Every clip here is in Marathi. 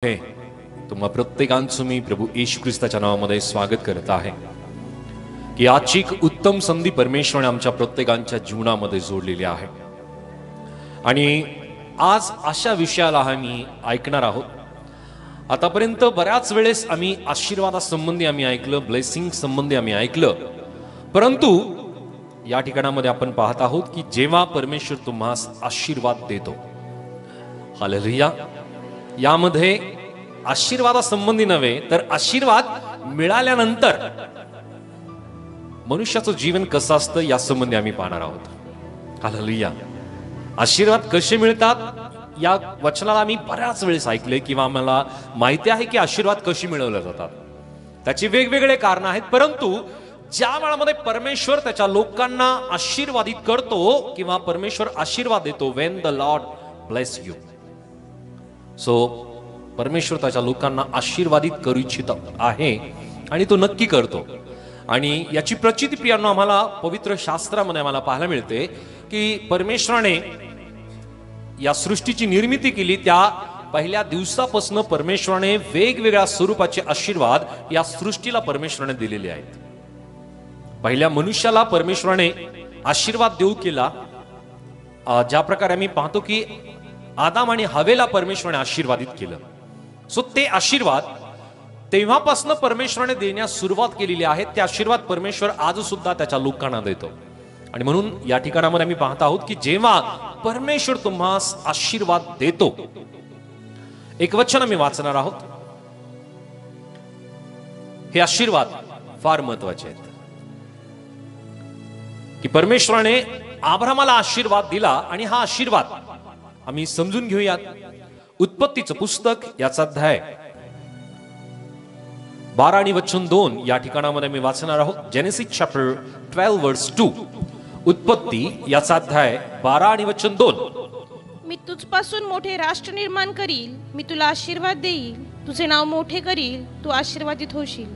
तुम्हा प्रत्येकांचं मी प्रभू येशू ख्रिस्ताच्या नावामध्ये स्वागत करत आहे की आजची एक उत्तम संधी परमेश्वराने आमच्या प्रत्येकांच्या जीवनामध्ये जोडलेली आहे आणि आज अशा विषयाला आम्ही ऐकणार आहोत। आतापर्यंत बऱ्याच वेळेस आम्ही आशीर्वादासंबंधी आम्ही ऐकलं, ब्लेसिंग संबंधी आम्ही ऐकलं, परंतु या ठिकाणामध्ये आपण पाहत आहोत की जेव्हा परमेश्वर तुम्हास आशीर्वाद देतो, हालेलुया, यामध्ये आशीर्वादासंबंधी नव्हे तर आशीर्वाद मिळाल्यानंतर मनुष्याचं जीवन कसं असतं यासंबंधी आम्ही पाहणार आहोत। हालेलुया। आशीर्वाद कसे मिळतात या वचनाला आम्ही बऱ्याच वेळेस ऐकले किंवा आम्हाला माहिती आहे की आशीर्वाद कशी मिळवले जातात, त्याची वेगवेगळे कारण आहेत, परंतु ज्या वेळामध्ये परमेश्वर त्याच्या लोकांना आशीर्वादित करतो किंवा परमेश्वर आशीर्वाद देतो, when the Lord bless you, so परमेश्वर त्याच्या लोकांना आशीर्वादित करू इच्छित आहे आणि तो नक्की करतो। आणि याची प्रचिती प्रियांनो आम्हाला पवित्र शास्त्रामध्ये आम्हाला पाहायला मिळते की परमेश्वराने या सृष्टीची निर्मिती केली, त्या पहिल्या दिवसापासून परमेश्वराने वेगवेगळ्या स्वरूपाचे आशीर्वाद या सृष्टीला परमेश्वराने दिलेले आहेत। पहिल्या मनुष्याला परमेश्वराने आशीर्वाद देऊ केला, ज्या प्रकारे आम्ही पाहतो की आदाम आणि हवेला परमेश्वराने आशीर्वादित केलं। सो ते आशीर्वाद तेव्हापासून परमेश्वराने देण्यास सुरुवात केलेली आहे, ते आशीर्वाद परमेश्वर आज सुद्धा त्याच्या लोकांना देतो। आणि म्हणून या ठिकाणामध्ये आम्ही पाहत आहोत की जेव्हा परमेश्वर तुम्हास आशीर्वाद देतो, एक वचन आम्ही वाचणार आहोत। हे आशीर्वाद फार महत्वाचे आहेत की परमेश्वराने अब्राहामाला आशीर्वाद दिला आणि हा आशीर्वाद आम्ही समजून घेऊयात। उत्पत्तीचं पुस्तक याचा अध्याय 12 आणि वचन 2 या ठिकाणामध्ये मी वाचणार आहोत। जेनेसिस चॅप्टर 12 वर्स 2, उत्पत्ती याचा अध्याय 12 आणि वचन 2। मी तुझपासून मोठे राष्ट्र निर्माण करील, मी तुला आशीर्वाद देईल, तुझे नाव मोठे करील, तू आशीर्वादित होशील।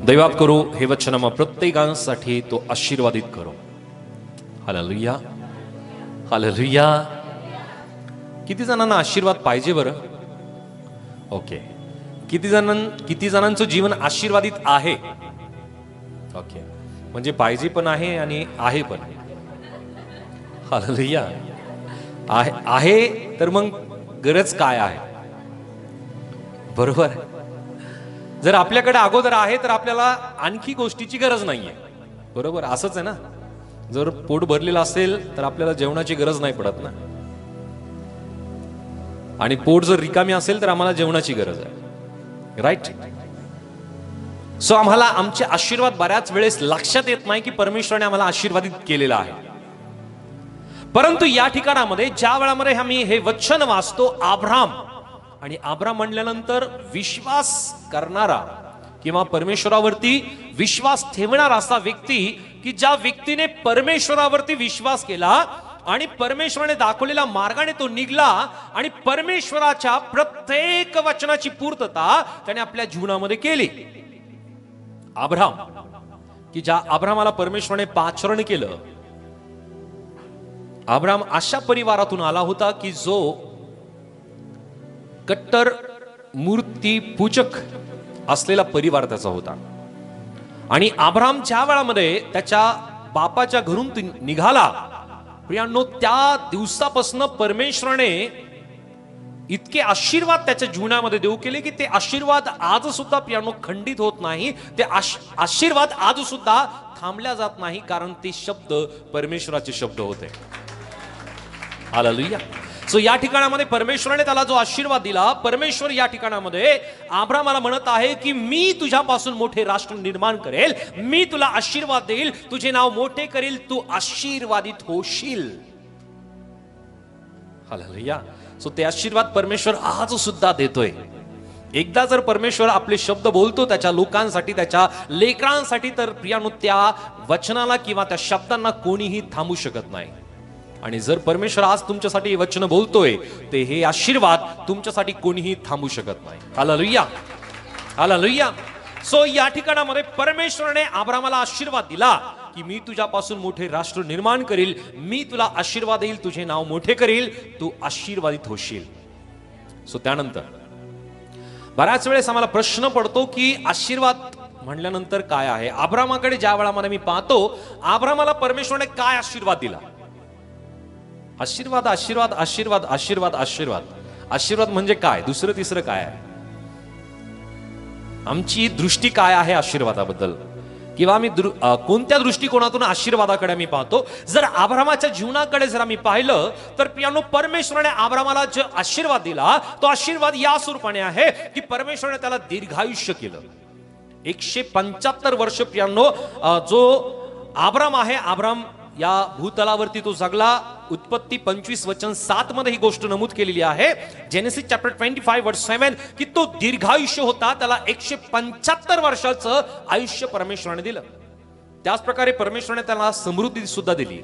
दैवात करो हे वचन आम्हा प्रत्येकांसाठी तो आशीर्वादित करो। Hallelujah, hallelujah. किती जणांना आशीर्वाद पाहिजे बरं? ओके, किती जणांचं जीवन आशीर्वादित आहे? ओके, म्हणजे पाहिजे पण आहे आणि आहे पण। हालेलुया, आहे तर मग गरज काय आहे? बरोबर, जर आपल्याकडे अगोदर आहे तर आपल्याला आणखी गोष्टीची गरज नाहीये, बरोबर, असंच आहे ना। जर पोट भरलेलं असेल तर आपल्याला जेवणाची गरज नाही पडत ना, आणि पोट जर रिकामी असेल तर आम्हाला जेवणाची गरज आहे, राईट? सो आम्हाला आमचे आशीर्वाद बऱ्याच वेळेस लक्षात येत नाही की परमेश्वराने आम्हाला आशीर्वादित केलेला आहे, परंतु या ठिकाणामध्ये ज्या वेळामध्ये आम्ही हे वचन वाचतो, अब्राम, आणि अब्राम म्हणल्यानंतर विश्वास करणारा किंवा परमेश्वरावरती विश्वास ठेवणारा असा व्यक्ती की ज्या व्यक्तीने परमेश्वरावरती विश्वास केला आणि परमेश्वराने दाखवलेल्या मार्गाने तो निघला आणि परमेश्वराच्या प्रत्येक वचनाची पूर्तता त्याने आपल्या जीवनामध्ये केली। अब्राम, की ज्या अब्रामाला परमेश्वराने पाचारण केलं, अब्राम अशा परिवारातून आला होता की जो कट्टर मूर्ती पूजक असलेला परिवार त्याचा होता। आणि अब्राम ज्या वेळामध्ये त्याच्या बापाच्या घरून निघाला प्रियांनो, त्या दिवसापासून परमेश्वराने इतके आशीर्वाद त्याच्या जीवनामध्ये देऊ केले की ते आशीर्वाद आज सुद्धा प्रियांनो खंडित होत नाही, ते आशीर्वाद आज सुद्धा थांबल्या जात नाही, कारण ते शब्द परमेश्वराचे शब्द होते। हालेलुया। सो या ठिकाणामध्ये परमेश्वराने त्याला जो आशीर्वाद दिला, परमेश्वर या ठिकाणामध्ये अब्रामाला म्हणत आहे की मी तुझ्यापासून मोठे राष्ट्र निर्माण करेल, मी तुला आशीर्वाद देईल, तुझे नाव मोठे करेल, तू आशीर्वादित होशील। हालेलुया। सो ते आशीर्वाद परमेश्वर आज सुद्धा देतोय। एकदा जर परमेश्वर आपले शब्द बोलतो त्याच्या लोकांसाठी, त्याच्या लेकरांसाठी, तर प्रियांनो त्या वचनाला किंवा त्या शब्दांना कोणीही थांबू शकत नाही। आणि जर परमेश्वर आज तुमच्यासाठी वचन बोलतोय ते हे आशीर्वाद तुमच्यासाठी कोणीही थांबू शकत नाही। Hallelujah, hallelujah. सो या ठिकाणामध्ये परमेश्वराने अब्रामाला आशीर्वाद दिला की मी तुझ्यापासून मोठे राष्ट्र निर्माण करील, मी तुला आशीर्वाद देईल, तुझे नाव मोठे करील, तू आशीर्वादित होशील। सो त्यानंतर बऱ्याच वेळेस आम्हाला प्रश्न पडतो की आशीर्वाद म्हणल्यानंतर काय आहे. अब्रामाकडे ज्या वेळामध्ये मी पाहतो, अब्रामाला परमेश्वराने काय आशीर्वाद दिला. आशीर्वाद आशीर्वाद आशीर्वाद आशीर्वाद आशीर्वाद. आशीर्वाद म्हणजे काय, दुसरं तिसरं काय आहे. आमची दृष्टी काय आहे आशीर्वादाबद्दल, किंवा आम्ही कोणत्या दृष्टिकोनातून आशीर्वादाकडे आम्ही पाहतो. जर अब्रामाच्या जीवनाकडे जर आम्ही पाहिलं तर प्रियानो, परमेश्वराने अब्रामाला जो आशीर्वाद दिला तो आशीर्वाद या स्वरूपाने आहे की परमेश्वराने त्याला दीर्घायुष्य केलं. 175 वर्ष प्रियानो जो अब्राम आहे, अब्राम या भूतलावरती तो जगला. उत्पत्ती 25:7 मध्ये ही गोष्ट नमूद केलेली आहे. जेनेसिस चॅप्टर 25:7 की तो दीर्घायुष्य होता, त्याला 175 वर्षाचं आयुष्य परमेश्वराने दिलं. त्याच प्रकारे परमेश्वराने त्याला समृद्धी सुद्धा दिली.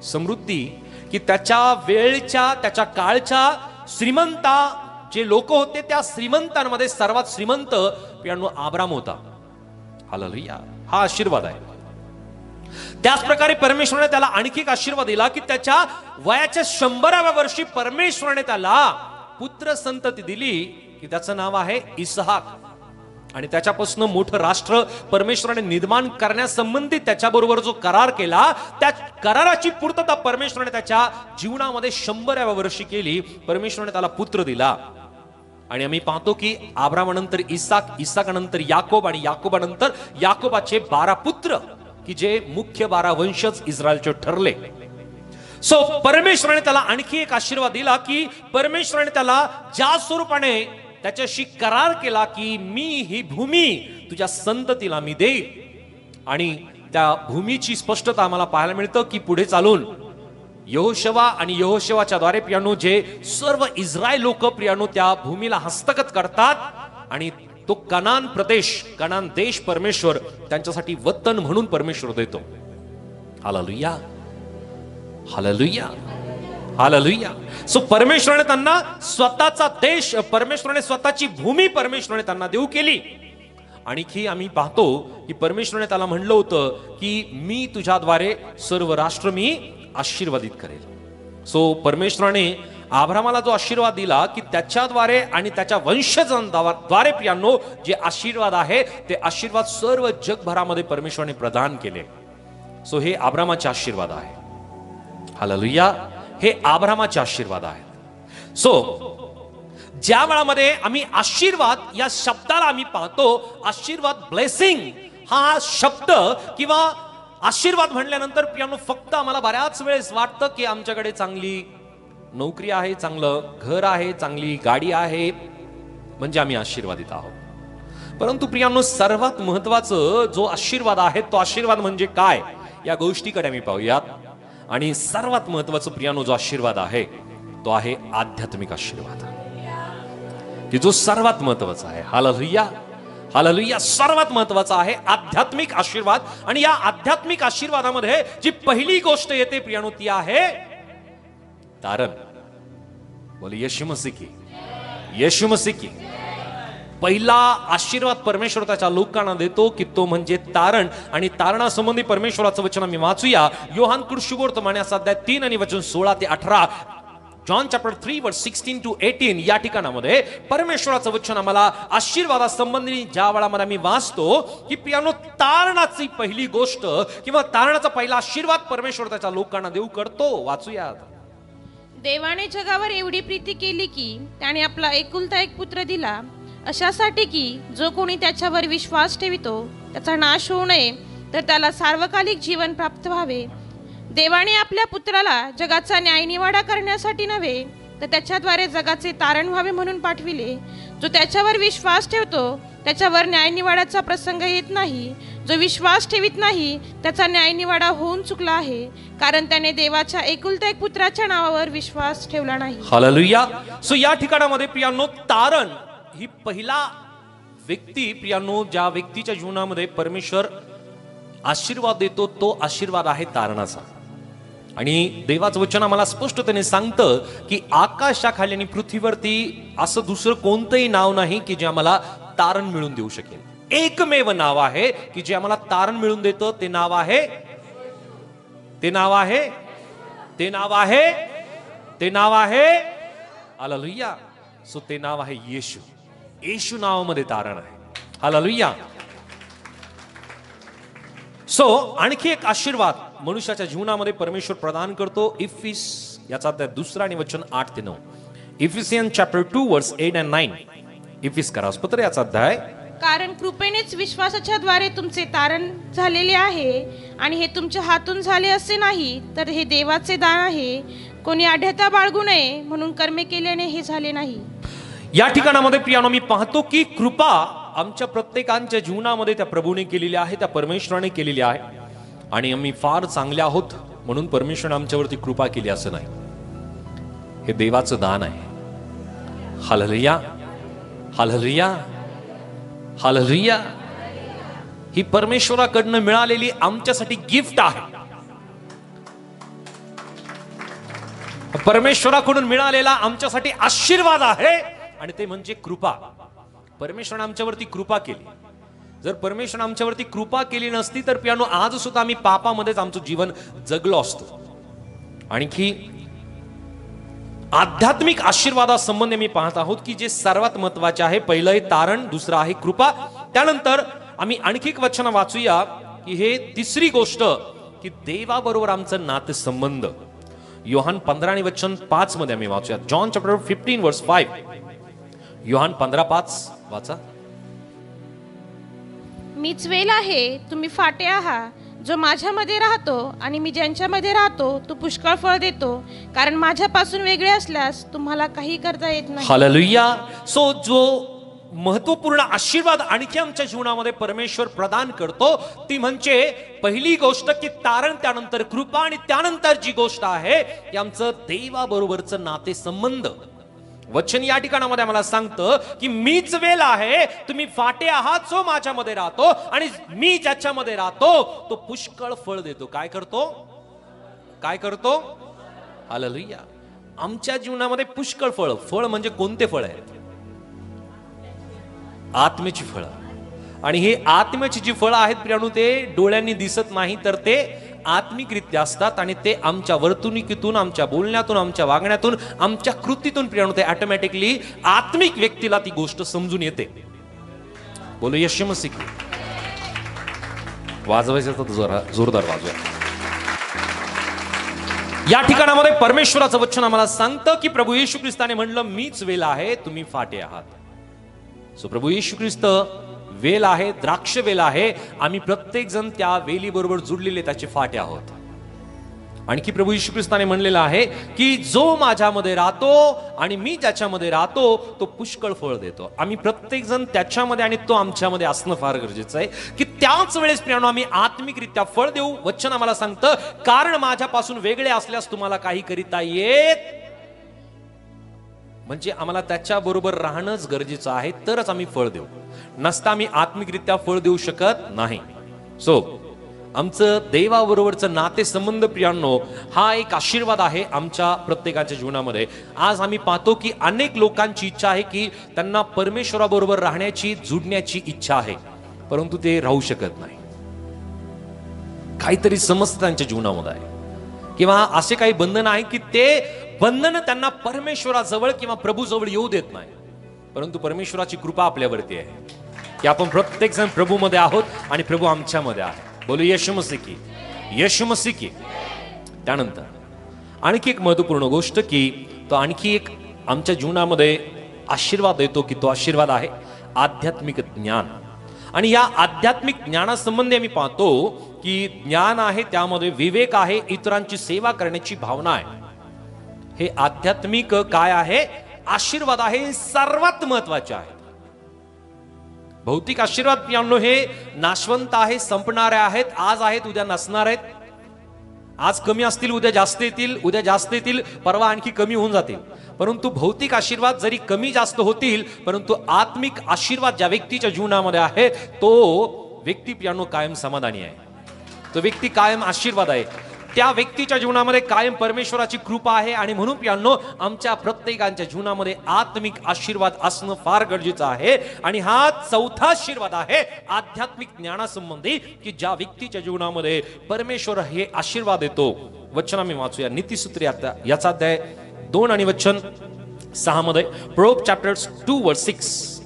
समृद्धी की त्याच्या वेळच्या, त्याच्या काळच्या श्रीमंता जे लोक होते त्या श्रीमंतांमध्ये सर्वात श्रीमंत प्रियानो अब्राम होता. हालेलुया. हा आशीर्वाद आहे. त्याच प्रकारे परमेश्वराने त्याला आणखी एक आशीर्वाद दिला की त्याच्या वयाच्या 100व्या वर्षी परमेश्वराने त्याला पुत्र संतती दिली की त्याचं नाव आहे इसहाक. आणि त्याच्यापासून मोठं राष्ट्र परमेश्वराने निर्माण करण्यासंबंधी त्याच्याबरोबर जो करार केला, त्या कराराची पूर्तता परमेश्वराने त्याच्या जीवनामध्ये 100व्या वर्षी केली. परमेश्वराने त्याला पुत्र दिला. आणि आम्ही पाहतो की अब्रामानंतर इसाक, इसाकानंतर याकोब, आणि याकोबानंतर याकोबाचे 12 पुत्र की जे मुख्य 12 वंशज इस्रायलचे ठरले. सो परमेश्वराने त्याला आणखी एक आशीर्वाद दिला की परमेश्वराने त्याला ज्या स्वरूपाने त्याच्याशी करार केला की मी ही भूमी तुझ्या संततीला मी देईन. आणि त्या भूमीची स्पष्टता आम्हाला पाहायला मिळतं की पुढे चालून यहोशवा आणि यहोशवाच्या द्वारे प्रियानो जे सर्व इस्रायल लोक प्रियानो त्या भूमीला हस्तगत करतात. आणि तो कनान प्रदेश, कनान देश परमेश्वर त्यांच्यासाठी वतन म्हणून परमेश्वर देतो. Hallelujah, hallelujah, hallelujah. सो परमेश्वराने त्यांना स्वतःचा देश, परमेश्वराने स्वतःची भूमी परमेश्वराने त्यांना देऊ केली. आणखी आम्ही पाहतो की परमेश्वराने त्याला म्हणलं होतं की मी तुझ्याद्वारे सर्व राष्ट्र मी आशीर्वादित करेल. सो परमेश्वराने अब्रामाला जो आशीर्वाद दिला की त्याच्याद्वारे आणि त्याच्या वंशजांद्वारे प्रियांनो जे आशीर्वाद आहे ते आशीर्वाद सर्व जगभरामध्ये परमेश्वराने प्रदान केले. सो हे अब्रामाचे आशीर्वाद आहे. हालेलुया. हे अब्रामाचे आशीर्वाद आहेत. सो ज्या वेळामध्ये आम्ही आशीर्वाद या शब्दाला आम्ही पाहतो, आशीर्वाद ब्लेसिंग हा शब्द किंवा आशीर्वाद म्हणल्यानंतर प्रियांनो फक्त आम्हाला बऱ्याच वेळेस वाटतं की आमच्याकडे चांगली नोकरी आहे, चांगलं घर आहे, चांगली गाडी आहे म्हणजे आम्ही आशीर्वादित आहोत. परंतु प्रियांनो सर्वात महत्वाचं जो आशीर्वाद आहे तो आशीर्वाद म्हणजे काय या गोष्टीकडे आम्ही पाहूयात. आणि सर्वात महत्वाचं प्रियांनो जो आशीर्वाद आहे तो आहे आध्यात्मिक आशीर्वाद, की जो सर्वात महत्वाचा आहे. Hallelujah, hallelujah. सर्वात महत्वाचा आहे आध्यात्मिक आशीर्वाद. आणि या आध्यात्मिक आशीर्वादामध्ये जी पहिली गोष्ट येते प्रियांनो ती आहे तारण. बोले येशू मसीह की, येशू मसीह की. पहिला आशीर्वाद परमेश्वर त्याच्या लोकांना देतो की तो म्हणजे तारण. आणि तारणासंबंधी परमेश्वराचं वचन आम्ही वाचूया. योहान कृष्णवर्तमाने अध्याय 3 आणि वचन 16 ते 18. जॉन चॅप्टर 3 वर्स 16 to 18 या ठिकाणामध्ये परमेश्वराचं वचन आम्हाला आशीर्वादासंबंधी ज्या वेळामध्ये आम्ही वाचतो की प्रियांनो तारणाची पहिली गोष्ट किंवा तारणाचा पहिला आशीर्वाद परमेश्वर त्याच्या लोकांना देऊ करतो. वाचूया. देवाने जगावर एवढी प्रीती केली की त्याने आपला एकुलता एक पुत्र दिला, अशासाठी की जो कोणी त्याच्यावर विश्वास ठेवितो त्याचा नाश होऊ नये, तर त्याला सार्वकालिक जीवन प्राप्त व्हावे. देवाने आपल्या पुत्राला जगाचा न्यायनिवाडा करण्यासाठी नव्हे तर त्याच्याद्वारे जगाचे तारण व्हावे म्हणून पाठविले. जो त्याच्यावर विश्वास ठेवतो त्याच्यावर न्यायनिवाड्याचा प्रसंग येत नाही. जो विश्वास ठेवित नाही त्याचा न्यायनिवाडा होऊन चुकला आहे, कारण त्याने देवाच्या एकुलत्या एक पुत्राच्या नावावर विश्वास ठेवला नाही. हालेलुया. सो या ठिकाणामध्ये प्रियांनो तारण ही पहिला व्यक्ती प्रियांनो ज्या व्यक्तीच्या जीवनामध्ये परमेश्वर आशीर्वाद देतो तो आशीर्वाद आहे तारणाचा. आणि देवाचं वचन आम्हाला स्पष्टतेने सांगतं की आकाशाखाली आणि पृथ्वीवरती असं दुसरं कोणतंही नाव नाही की जे आम्हाला तारण मिळून देऊ शकेल. एकमेव नाव आहे की जे आम्हाला तारण मिळून देतं. ते नाव आहे, ते नाव आहे, ते नाव आहे, ते नाव आहे हालेलुया. सो ते नाव आहे येशू. येशू नावामध्ये तारण आहे. हालेलुया. सो आणखी एक आशीर्वाद मनुष्याच्या जीवनामध्ये परमेश्वर प्रदान करतो. इफिस याचा अध्याय 2 आणि वचन 8 ते 9. इफिसियन चॅप्टर 2 वर्स 8 and 9. इफिस पत्र याचा अध्याय. कारण कृपेनेच विश्वासाच्या द्वारे तुमचे तारण झालेले आहे, आणि हे तुमच्या हातून झाले असे नाही, तर हे देवाचे दान आहे. कोणी आढ्यता बाळगू नये म्हणून कर्मे केल्याने हे झाले नाही. या ठिकाणामध्ये प्रियानो मी पाहतो की कृपा आमच्या प्रत्येकांच्या जीवनामध्ये त्या प्रभूने केलेली आहे, त्या परमेश्वराने केलेली आहे. आणि आम्ही फार चांगले आहोत म्हणून परमेश्वराने आमच्यावरती कृपा केली असं नाही. हे देवाचं दान आहे. Hallelujah, hallelujah, hallelujah. ही परमेश्वराकडनं मिळालेली आमच्यासाठी गिफ्ट आहे. परमेश्वराकडून मिळालेला आमच्यासाठी आशीर्वाद आहे, आणि ते म्हणजे कृपा. परमेश्वराने आमच्यावरती कृपा केली. जर परमेश्वराने आमच्यावरती कृपा केली नसती तर प्रियानो आज सुद्धा आम्ही पापामध्येच आमचं जीवन जगलो असतो. आणखी आध्यात्मिक आशीर्वादासंबंधी मी पाहत आहोत की जे सर्वात महत्वाचे आहे. पहिलं आहे तारण, दुसरं आहे कृपा. त्यानंतर आम्ही आणखी एक वचन वाचूया की हे तिसरी गोष्ट की देवाबरोबर आमचं नातेसंबंध. योहान 15 आणि वचन 5 मध्ये आम्ही वाचूया. जॉन चॅप्टर 15 वर्स 5. योहान 15:5 वाचा. मीच वेल आहे, तुम्ही फाटे आहात. जो माझ्यामध्ये राहतो आणि मी ज्यांच्यामध्ये राहतो तो पुष्कळ फळ देतो, कारण माझ्यापासून वेगळे असल्यास तुम्हाला काही करता येत नाही. हालेलुया. सो जो महत्वपूर्ण आशीर्वाद आणखी आमच्या जीवनामध्ये परमेश्वर प्रदान करतो ती म्हणजे पहिली गोष्ट की तारण, त्यानंतर कृपा, आणि त्यानंतर जी गोष्ट आहे ती आमचं देवाबरोबरचं नातेसंबंध. वचन या ठिकाणामध्ये आम्हाला सांगतं की मीच वेल आहे, तुम्ही फाटे आहात. जो माझ्यामध्ये राहतो आणि मी ज्याच्यामध्ये राहतो तो पुष्कळ फळ देतो. काय करतो? काय करतो? हालेलुया. आमच्या जीवनामध्ये पुष्कळ फळ. फळ म्हणजे कोणते फळ आहेत? आत्म्याची फळं. आणि हे आत्म्याची जी फळं आहेत प्रियानो ते डोळ्यांनी दिसत नाही, तर ते आत्मिकरित्या असतात. आणि ते आमच्या वर्तणुकीतून, आमच्या बोलण्यातून, आमच्या वागण्यातून, आमच्या कृतीतून प्रियानो ते ऑटोमॅटिकली आत्मिक व्यक्तीला ती गोष्ट समजून येते. बोलो येशू मसीह की. वाजवायचं तर जोरदार वाजवा. या ठिकाणामध्ये परमेश्वराचं वचन आम्हाला सांगतं की प्रभू येशू ख्रिस्ताने म्हणलं मीच वेल आहे, तुम्ही फाटे आहात. सो प्रभू येशू ख्रिस्त वेल आहे, द्राक्ष वेल आहे. आम्ही प्रत्येक जण त्या वेली बरोबर जुडलेले त्याचे फाटे आहोत. आणखी प्रभू येशू ख्रिस्ताने म्हणलेलं आहे की जो माझ्यामध्ये राहतो आणि मी ज्याच्यामध्ये राहतो तो पुष्कळ फळ देतो. आम्ही प्रत्येक जण त्याच्यामध्ये आणि तो आमच्यामध्ये असणं फार गरजेचं आहे की त्याच वेळेस प्रियानो आम्ही आत्मिकरित्या फळ देऊ. वचन आम्हाला सांगतं कारण माझ्यापासून वेगळे असल्यास तुम्हाला काही करिता येत, म्हणजे आम्हाला त्याच्या बरोबर राहणंच गरजेचं आहे, तरच आम्ही फळ देऊ. नसता आम्ही आत्मिकरित्या फळ देऊ शकत नाही. सो आमचं देवाबरोबरचं नातेसंबंध प्रियांनो हा एक आशीर्वाद आहे आमच्या प्रत्येकाच्या जीवनामध्ये. आज आम्ही पाहतो की अनेक लोकांची इच्छा आहे की त्यांना परमेश्वराबरोबर राहण्याची, जुडण्याची इच्छा आहे, परंतु ते राहू शकत नाही. काहीतरी समस्या त्यांच्या जीवनामध्ये आहे, किंवा असे काही बंधन आहे की ते बंधन त्यांना परमेश्वराजवळ किंवा प्रभूजवळ येऊ देत नाही. परंतु परमेश्वराची कृपा आपल्यावरती आहे की आपण प्रत्येक जण प्रभूमध्ये आहोत आणि प्रभू आमच्यामध्ये आहे. बोलू येशू मसीह की, येशू मसीह की. त्यानंतर आणखी एक महत्वपूर्ण गोष्ट की तो आणखी एक आमच्या जीवनामध्ये आशीर्वाद देतो की तो आशीर्वाद आहे आध्यात्मिक ज्ञान. आणि या आध्यात्मिक ज्ञानासंबंधी आम्ही पाहतो की ज्ञान आहे, त्यामध्ये विवेक आहे, इतरांची सेवा करण्याची भावना आहे. हे आध्यात्मिक काय आहे? आशीर्वाद आहे, सर्वात महत्वाचे आहे. भौतिक आशीर्वाद प्रियांनो हे नाशवंत आहे, संपणारे आहेत, आज आहेत उद्या नसणार आहेत. आज कमी असतील उद्या जास्त येतील, उद्या जास्त येतील परवा आणखी कमी होऊन जातील. परंतु भौतिक आशीर्वाद जरी कमी जास्त होतील, परंतु आत्मिक आशीर्वाद ज्या व्यक्तीच्या जीवनामध्ये आहे तो व्यक्ती प्रियांनो कायम समाधानी आहे, तो व्यक्ती कायम आशीर्वाद आहे, त्या व्यक्तीच्या जीवनामध्ये कायम परमेश्वराची कृपा आहे. आणि म्हणून प्रियांनो आमच्या प्रत्येकाच्या जीवनामध्ये आत्मिक आशीर्वाद असणं फार गरजेचं आहे. आणि हा चौथा आशीर्वाद आहे आध्यात्मिक ज्ञानासंबंधी की ज्या व्यक्तीच्या जीवनामध्ये परमेश्वर हे आशीर्वाद देतो. वचन आम्ही वाचूया नीतिसूत्र याचा अध्याय 2 आणि वचन 6 मध्ये. प्रोव्हर्ब्स चॅप्टर 2 वर्स 6.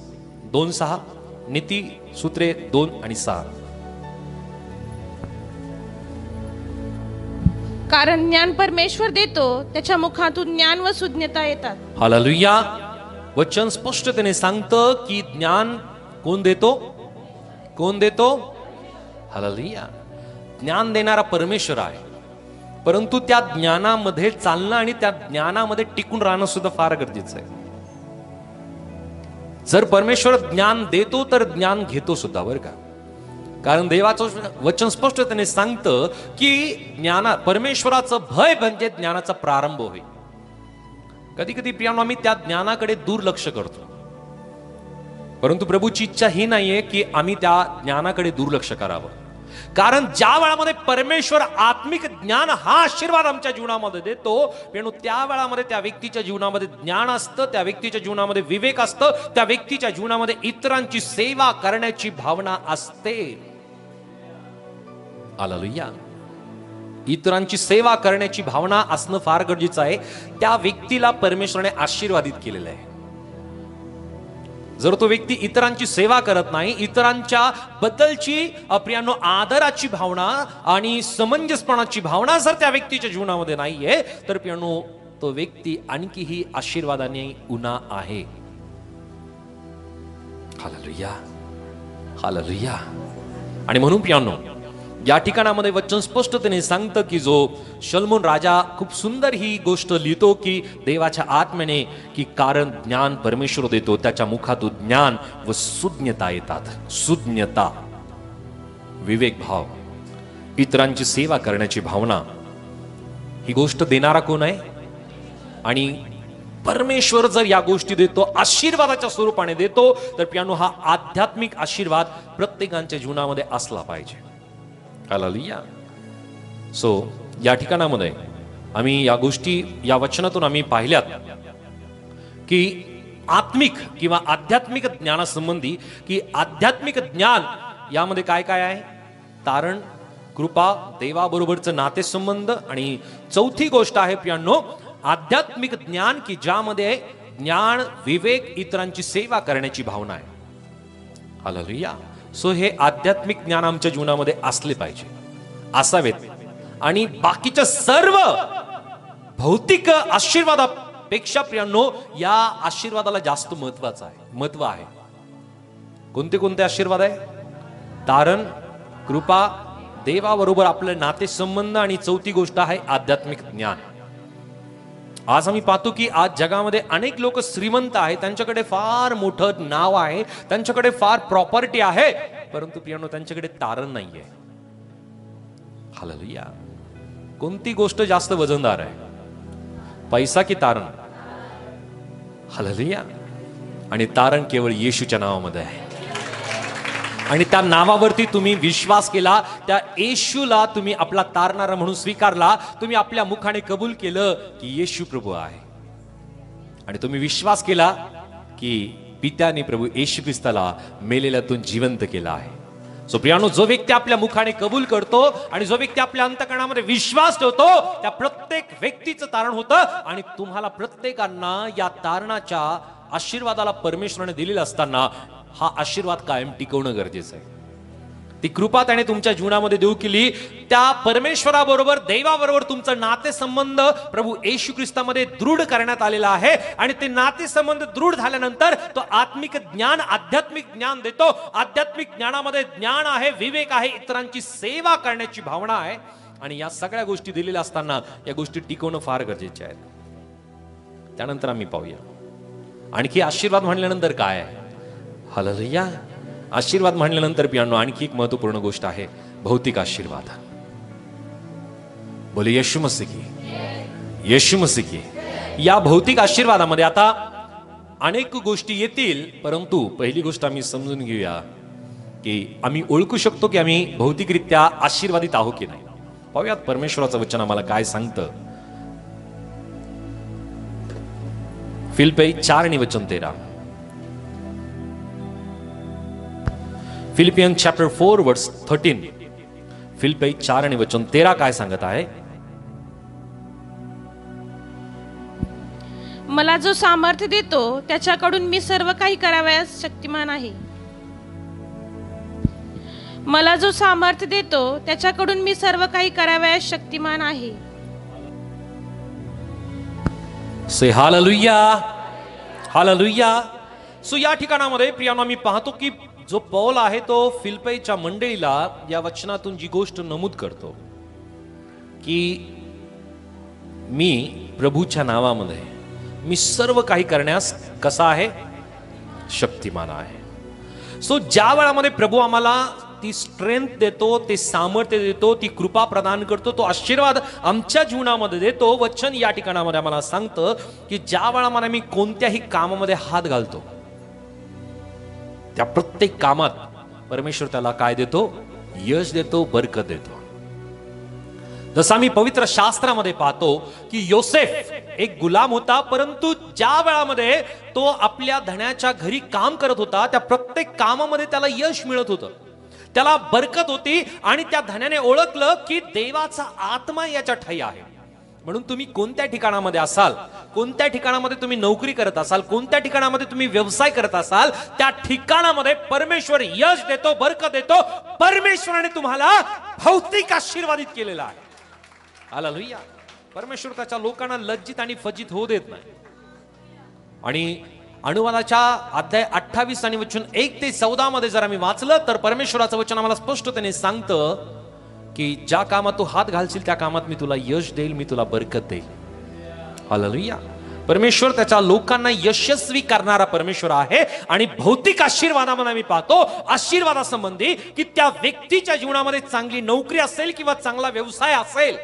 2:6, नीती सूत्रे 2 आणि 6. कारण ज्ञान परमेश्वर देतो, त्याच्या मुखातून ज्ञान व सुज्ञता येतात. हालेलुया. वचन स्पष्टतेने सांगतं की ज्ञान कोण देतो? कोण देतो? हालेलुया. ज्ञान देणारा परमेश्वर आहे, परंतु त्या ज्ञानामध्ये चालणं आणि त्या ज्ञानामध्ये टिकून राहणं सुद्धा फार गरजेचं आहे. जर परमेश्वर ज्ञान देतो तर ज्ञान घेतो सुद्धा, बरं का. कारण देवाचं वचन स्पष्टतेने सांगतं की परमेश्वराचं भय म्हणजे ज्ञानाचा प्रारंभ होईल. कधी कधी प्रियानो आम्ही त्या ज्ञानाकडे दुर्लक्ष करतो, परंतु प्रभूची इच्छा ही नाहीये की आम्ही त्या ज्ञानाकडे दुर्लक्ष करावं. कारण ज्या वेळामध्ये परमेश्वर आत्मिक ज्ञान हा आशीर्वाद आमच्या जीवनामध्ये देतो, पण त्या वेळामध्ये त्या व्यक्तीच्या जीवनामध्ये ज्ञान असतं, त्या व्यक्तीच्या जीवनामध्ये विवेक असतं, त्या व्यक्तीच्या जीवनामध्ये इतरांची सेवा करण्याची भावना असते. हालेलुया. इतरांची सेवा करण्याची भावना असणं फार गरजेचं आहे. त्या व्यक्तीला परमेश्वराने आशीर्वादित केलेलं आहे. जर तो व्यक्ती इतरांची सेवा करत नाही, इतरांच्या बद्दलची प्रियानो आदराची भावना आणि समंजसपणाची भावना जर त्या व्यक्तीच्या जीवनामध्ये नाहीये, तर प्रियानो तो व्यक्ती आणखीही आशीर्वादाने उणा आहे. हालेलुया. हालेलुया. आणि म्हणून प्रियानो या ठिकाणामध्ये वचन स्पष्टतेने सांगतं की जो शलोमोन राजा खूप सुंदर ही गोष्ट लिहितो की देवाच्या आत्म्याने की कारण ज्ञान परमेश्वर देतो, त्याच्या मुखातून ज्ञान व सुज्ञता येतात. सुज्ञता, विवेक भाव, इतरांची सेवा करण्याची भावना, ही गोष्ट देणारा कोण आहे? आणि परमेश्वर जर या गोष्टी देतो, आशीर्वादाच्या स्वरूपाने देतो, तर प्रियानो हा आध्यात्मिक आशीर्वाद प्रत्येकाच्या जीवनामध्ये असला पाहिजे. हालेलुया. सो या ठिकाणामध्ये आम्ही या गोष्टी या वचनातून आम्ही पाहिल्यात की आत्मिक किंवा आध्यात्मिक ज्ञानासंबंधी की आध्यात्मिक ज्ञान यामध्ये काय काय आहे? तारण, कृपा, देवाबरोबरचं नातेसंबंध, आणि चौथी गोष्ट आहे प्रियांनो आध्यात्मिक ज्ञान की ज्यामध्ये ज्ञान, विवेक, इतरांची सेवा करण्याची भावना आहे. हालेलुया. सो हे आध्यात्मिक ज्ञान आमच्या जीवनामध्ये असले पाहिजे, असावेत. आणि बाकीच्या सर्व भौतिक आशीर्वादापेक्षा प्रियांनो या आशीर्वादाला जास्त महत्व आहे. कोणते कोणते आशीर्वाद आहे? तारण, कृपा, देवाबरोबर आपले नातेसंबंध, आणि चौथी गोष्ट आहे आध्यात्मिक ज्ञान. आज आम्ही पाहतो की आज जगामध्ये अनेक लोक श्रीमंत आहेत, त्यांच्याकडे फार मोठं नाव आहे, त्यांच्याकडे फार प्रॉपर्टी आहे, परंतु प्रियानो त्यांच्याकडे तारण नाहीये. हालेलुया. कोणती गोष्ट जास्त वजनदार आहे? पैसा की तारण? हालेलुया. आणि तारण केवळ येशूच्या नावामध्ये आहे. आणि त्या नावावरती तुम्ही विश्वास केला, त्या येशूला तुम्ही आपला तारणारा म्हणून स्वीकारला, तुम्ही आपल्या मुखाने कबूल केलं की येशू प्रभू आहे, आणि तुम्ही विश्वास केला की पित्याने प्रभू येशू ख्रिस्ताला मेलेल्यातून जिवंत केला आहे. सो प्रियानो, जो व्यक्ती आपल्या मुखाने कबूल करतो आणि जो व्यक्ती आपल्या अंतःकरणामध्ये विश्वास ठेवतो, त्या प्रत्येक व्यक्तीचं तारण होतं. आणि तुम्हाला प्रत्येकांना या तारणाच्या आशीर्वादाला परमेश्वराने दिलेला असताना हा आशीर्वाद कायम टिकवणं गरजेचं आहे. ती कृपा त्याने तुमच्या जीवनामध्ये देऊ केली. त्या परमेश्वराबरोबर, देवाबरोबर तुमचं नातेसंबंध प्रभू येशू ख्रिस्तामध्ये दृढ करण्यात आलेला आहे. आणि ते नातेसंबंध दृढ झाल्यानंतर तो आत्मिक ज्ञान, आध्यात्मिक ज्ञान देतो. आध्यात्मिक ज्ञानामध्ये ज्ञान आहे, विवेक आहे, इतरांची सेवा करण्याची भावना आहे. आणि या सगळ्या गोष्टी दिलेल्या असताना या गोष्टी टिकवणं फार गरजेचे आहे. त्यानंतर आम्ही पाहूया आणखी आशीर्वाद म्हणल्यानंतर काय आहे. हालेलुया. आशीर्वाद म्हणल्यानंतर प्रियांनो आणखी एक महत्वपूर्ण गोष्ट आहे, भौतिक आशीर्वाद. बोले येशू मसीह की, येशू मसीह की. या भौतिक आशीर्वादामध्ये आता अनेक गोष्टी येतील, परंतु पहिली गोष्ट आम्ही समजून घेऊया की आम्ही ओळखू शकतो की आम्ही भौतिकरित्या आशीर्वादित आहोत की नाही. पाहूयात परमेश्वराचं वचन आम्हाला काय सांगतं. फिलिप्पी 4 आणि वचन 13. फिलिपियन चॅप्टर 4 वर्स 13. फिलिप्पी 4 आणि वचन 13 काय सांगत आहे? मला जो सामर्थ्य देतो त्याच्याकडून मी सर्व काही करावयास शक्तिमान आहे. मला जो सामर्थ्य देतो त्याच्याकडून मी सर्व काही करावयास शक्तिमान आहे. से हालेलुया, हालेलुया. सो या ठिकाणामध्ये प्रियानो आम्ही पाहतो की जो पौल आहे तो फिलिप्पीच्या मंडळीला या वचनातून जी गोष्ट नमूद करतो की मी प्रभूच्या नावामध्ये मी सर्व काही करण्यास कसा आहे, शक्तिमान आहे. सो ज्या वेळामध्ये प्रभू आम्हाला ती स्ट्रेंथ देतो, ते सामर्थ्य देतो, ती कृपा प्रदान करतो, तो आशीर्वाद आमच्या जीवनामध्ये देतो. वचन या ठिकाणामध्ये आम्हाला सांगतं की ज्या वेळामध्ये मी कोणत्याही कामामध्ये हात घालतो त्या प्रत्येक कामात परमेश्वर त्याला काय देतो, यश देतो, बरकत देतो. जसं आम्ही पवित्र शास्त्रामध्ये पाहतो की योसेफ एक गुलाम होता, परंतु ज्या वेळामध्ये तो आपल्या धण्याच्या घरी काम करत होता त्या प्रत्येक कामामध्ये त्याला यश मिळत होतं, त्याला बरकत होती आणि त्या धन्याने ओळखलं की देवाचा आत्मा याच्या ठाई आहे. म्हणून तुम्ही कोणत्या ठिकाणामध्ये असाल, कोणत्या ठिकाणामध्ये तुम्ही नोकरी करत असाल, कोणत्या ठिकाणामध्ये तुम्ही व्यवसाय करत असाल, त्या ठिकाणामध्ये परमेश्वर यश देतो, बरकत देतो. परमेश्वराने तुम्हाला भौतिक आशीर्वादित केलेला आहे. हालेलुया. परमेश्वर त्याच्या लोकांना लज्जित आणि फजित होऊ देत नाही. आणि अनुवादाच्या अध्याय 28 आणि वचन 1 ते 14 मध्ये जर आम्ही वाचलं तर परमेश्वराचं वचन आम्हाला स्पष्टपणे सांगतं की ज्या कामात तू हात घालशील त्या कामात मी तुला यश देईल, मी तुला बरकत देईल. हालेलुया. परमेश्वर त्याच्या लोकांना यशस्वी करणारा परमेश्वर आहे. आणि भौतिक आशीर्वादामध्ये आम्ही पाहतो आशीर्वादासंबंधी की त्या व्यक्तीच्या जीवनामध्ये चांगली नोकरी असेल किंवा चांगला व्यवसाय असेल,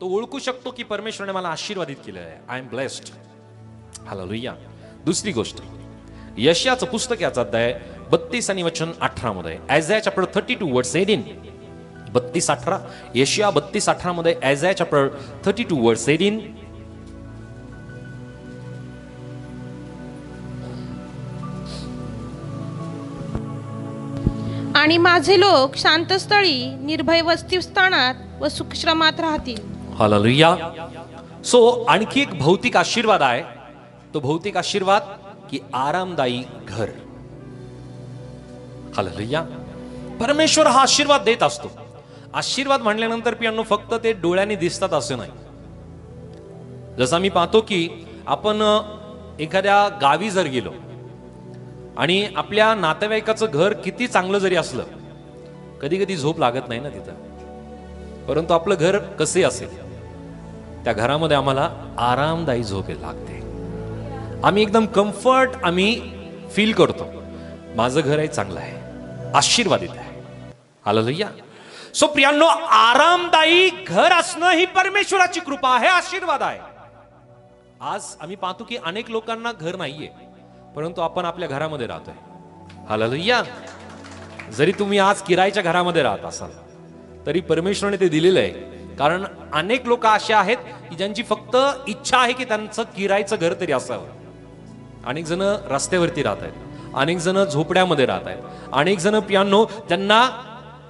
तो ओळखू शकतो की परमेश्वराने मला आशीर्वादित केलं आहे. I am blessed. हालेलुया. दुसरी गोष्ट, यशाचं पुस्तक याचा अध्याय 32 आणि वचन 18 मध्ये, आयझाया चॅप्टर 32 वर्स 18. 32:18, यशिया 32:18 मध्ये, आयझाया चॅप्टर 32 वर्स 18. आणि माझे लोक शांतस्थळी निर्भय वसतिस्थानात व सुखश्रमात राहतील. हालेलुया. सो आणखी एक भौतिक आशीर्वाद आहे. तो भौतिक आशीर्वाद की आरामदायी घर. हालेलुया. परमेश्वर हा आशीर्वाद देत असतो. आशीर्वाद म्हणल्यानंतर पियांनो फक्त ते डोळ्याने दिसतात असं नाही. जसं आम्ही पाहतो की आपण एखाद्या गावी जर गेलो आणि आपल्या नातेवाईकाचं घर किती चांगलं जरी असलं, कधी कधी झोप लागत नाही ना तिथं. परंतु आपलं घर कसे असेल त्या घरामध्ये आम्हाला आरामदायी झोप लागते. आम्ही एकदम कम्फर्ट आम्ही फील करतो. माझं घर आहे चांगलं आहे, आशीर्वादित आहे. हालेलुया. सो प्रियांनो, आरामदायी घर असणं ही परमेश्वराची कृपा आहे, आशीर्वाद आहे. आज आम्ही पाहतो की अनेक लोकांना घर नाहीये, परंतु आपण आपल्या घरामध्ये राहतोय. हालेलुया. जरी तुम्ही आज किरायच्या घरामध्ये राहत असाल तरी परमेश्वराने ते दिलेलं आहे. कारण अनेक लोक असे आहेत की ज्यांची फक्त इच्छा आहे की त्यांचं किरायचं घर तरी असावं. अनेक जण रस्त्यावरती राहत आहेत, अनेक जण झोपड्यामध्ये राहत आहेत, अनेक जण पियांनो त्यांना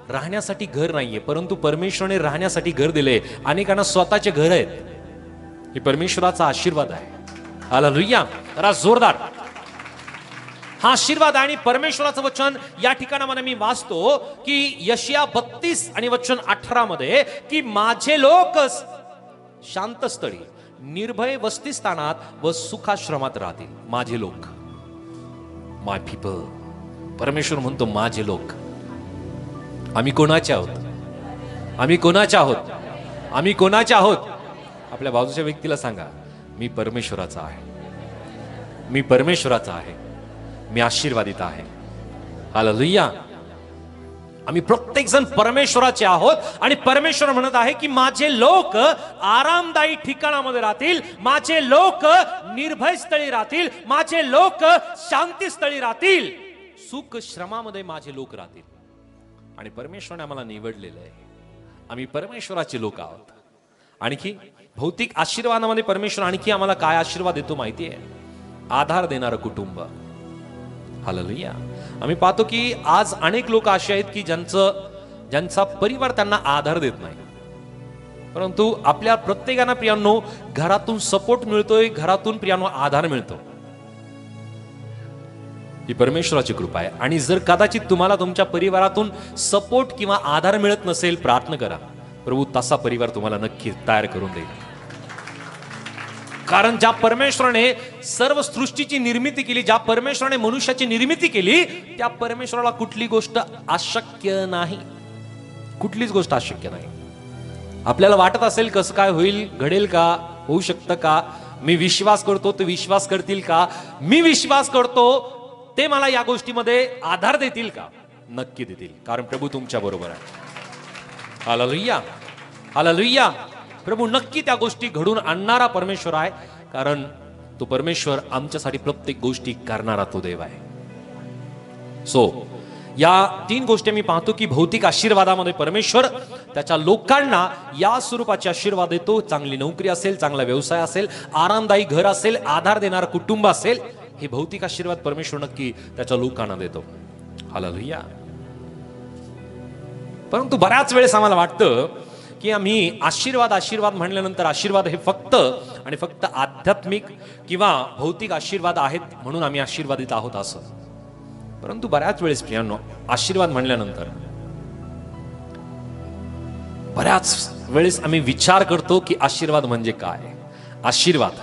राहण्यासाठी घर नाहीये, परंतु परमेश्वराने राहण्यासाठी घर दिले. अनेकांना स्वतःचे घर आहेत. हे परमेश्वराचा आशीर्वाद आहे. हालेलुया. जरा जोरदार हा आशीर्वाद. आणि परमेश्वराचं वचन या ठिकाणामध्ये मी वाचतो की यशिया 32 आणि वचन 18 मध्ये की माझे लोक शांतस्थळी निर्भय वसतिस्थानात व सुखाश्रमात राहतील. माझे लोक, माय पीपल. परमेश्वर म्हणतो माझे लोक. आम्ही कोणाचे आहोत? आम्ही कोणाचे आहोत? आम्ही कोणाचे आहोत? आपल्या बाजूच्या व्यक्तीला सांगा, मी परमेश्वराचा आहे. मी परमेश्वराचा आहे. मी आशीर्वादित आहे. हालेलुया. आम्ही प्रत्येक जण परमेश्वराचे आहोत. आणि परमेश्वर म्हणत आहे की माझे लोक आरामदायी ठिकाणामध्ये राहतील, माझे लोक निर्भय स्थळी राहतील, माझे लोक शांती स्थळी राहतील, सुख श्रमामध्ये माझे लोक राहतील. आणि परमेश्वराने आम्हाला निवडलेलं आहे. आम्ही परमेश्वराचे लोक आहोत. आणखी भौतिक आशीर्वादामध्ये परमेश्वर आणखी आम्हाला काय आशीर्वाद देतो माहिती आहे? आधार देणारं कुटुंब. हालेलुया. आम्ही पाहतो की आज अनेक लोक असे आहेत की ज्यांचा परिवार त्यांना आधार देत नाही. परंतु आपल्या प्रत्येकांना प्रियांनो घरातून सपोर्ट मिळतोय, घरातून प्रियांनो आधार मिळतो. ही परमेश्वराची कृपा आहे. आणि जर कदाचित तुम्हाला तुमच्या परिवारातून सपोर्ट किंवा आधार मिळत नसेल, प्रार्थना करा, प्रभू तसा परिवार तुम्हाला नक्की तयार करून देईल. कारण ज्या परमेश्वराने सर्व सृष्टीची निर्मिती केली, ज्या परमेश्वराने मनुष्याची निर्मिती केली, त्या परमेश्वराला कुठली गोष्ट अशक्य नाही. कुठलीच गोष्ट अशक्य नाही. आपल्याला वाटत असेल कसं काय होईल, घडेल का, होऊ शकतं का, मी विश्वास करतो ते विश्वास करतील का, मी विश्वास करतो ते मला या गोष्टीमध्ये आधार देतील का, नक्की देतील. कारण प्रभू तुमच्या बरोबर आहे. Hallelujah, hallelujah. प्रभू नक्की त्या गोष्टी घडून आणणारा परमेश्वर आहे. कारण तो परमेश्वर आमच्यासाठी प्रत्येक गोष्टी करणारा तो देव आहे. सो या 3 गोष्टी मी पाहतो की भौतिक आशीर्वादामध्ये परमेश्वर त्याच्या लोकांना या स्वरूपाचे आशीर्वाद देतो. चांगली नोकरी असेल, चांगला व्यवसाय असेल, आरामदायी घर असेल, आधार देणारं कुटुंब असेल, हे भौतिक आशीर्वाद परमेश्वर नक्की त्याच्या लोकांना देतो. हालेलुया. परंतु बऱ्याच वेळेस आम्हाला वाटतं की आम्ही आशीर्वाद म्हणल्यानंतर आशीर्वाद हे फक्त आणि फक्त आध्यात्मिक किंवा भौतिक आशीर्वाद आहेत म्हणून आम्ही आशीर्वादित आहोत असं. परंतु बऱ्याच वेळेस प्रियांनो आशीर्वाद म्हणल्यानंतर बऱ्याच वेळेस आम्ही विचार करतो की आशीर्वाद म्हणजे काय. आशीर्वाद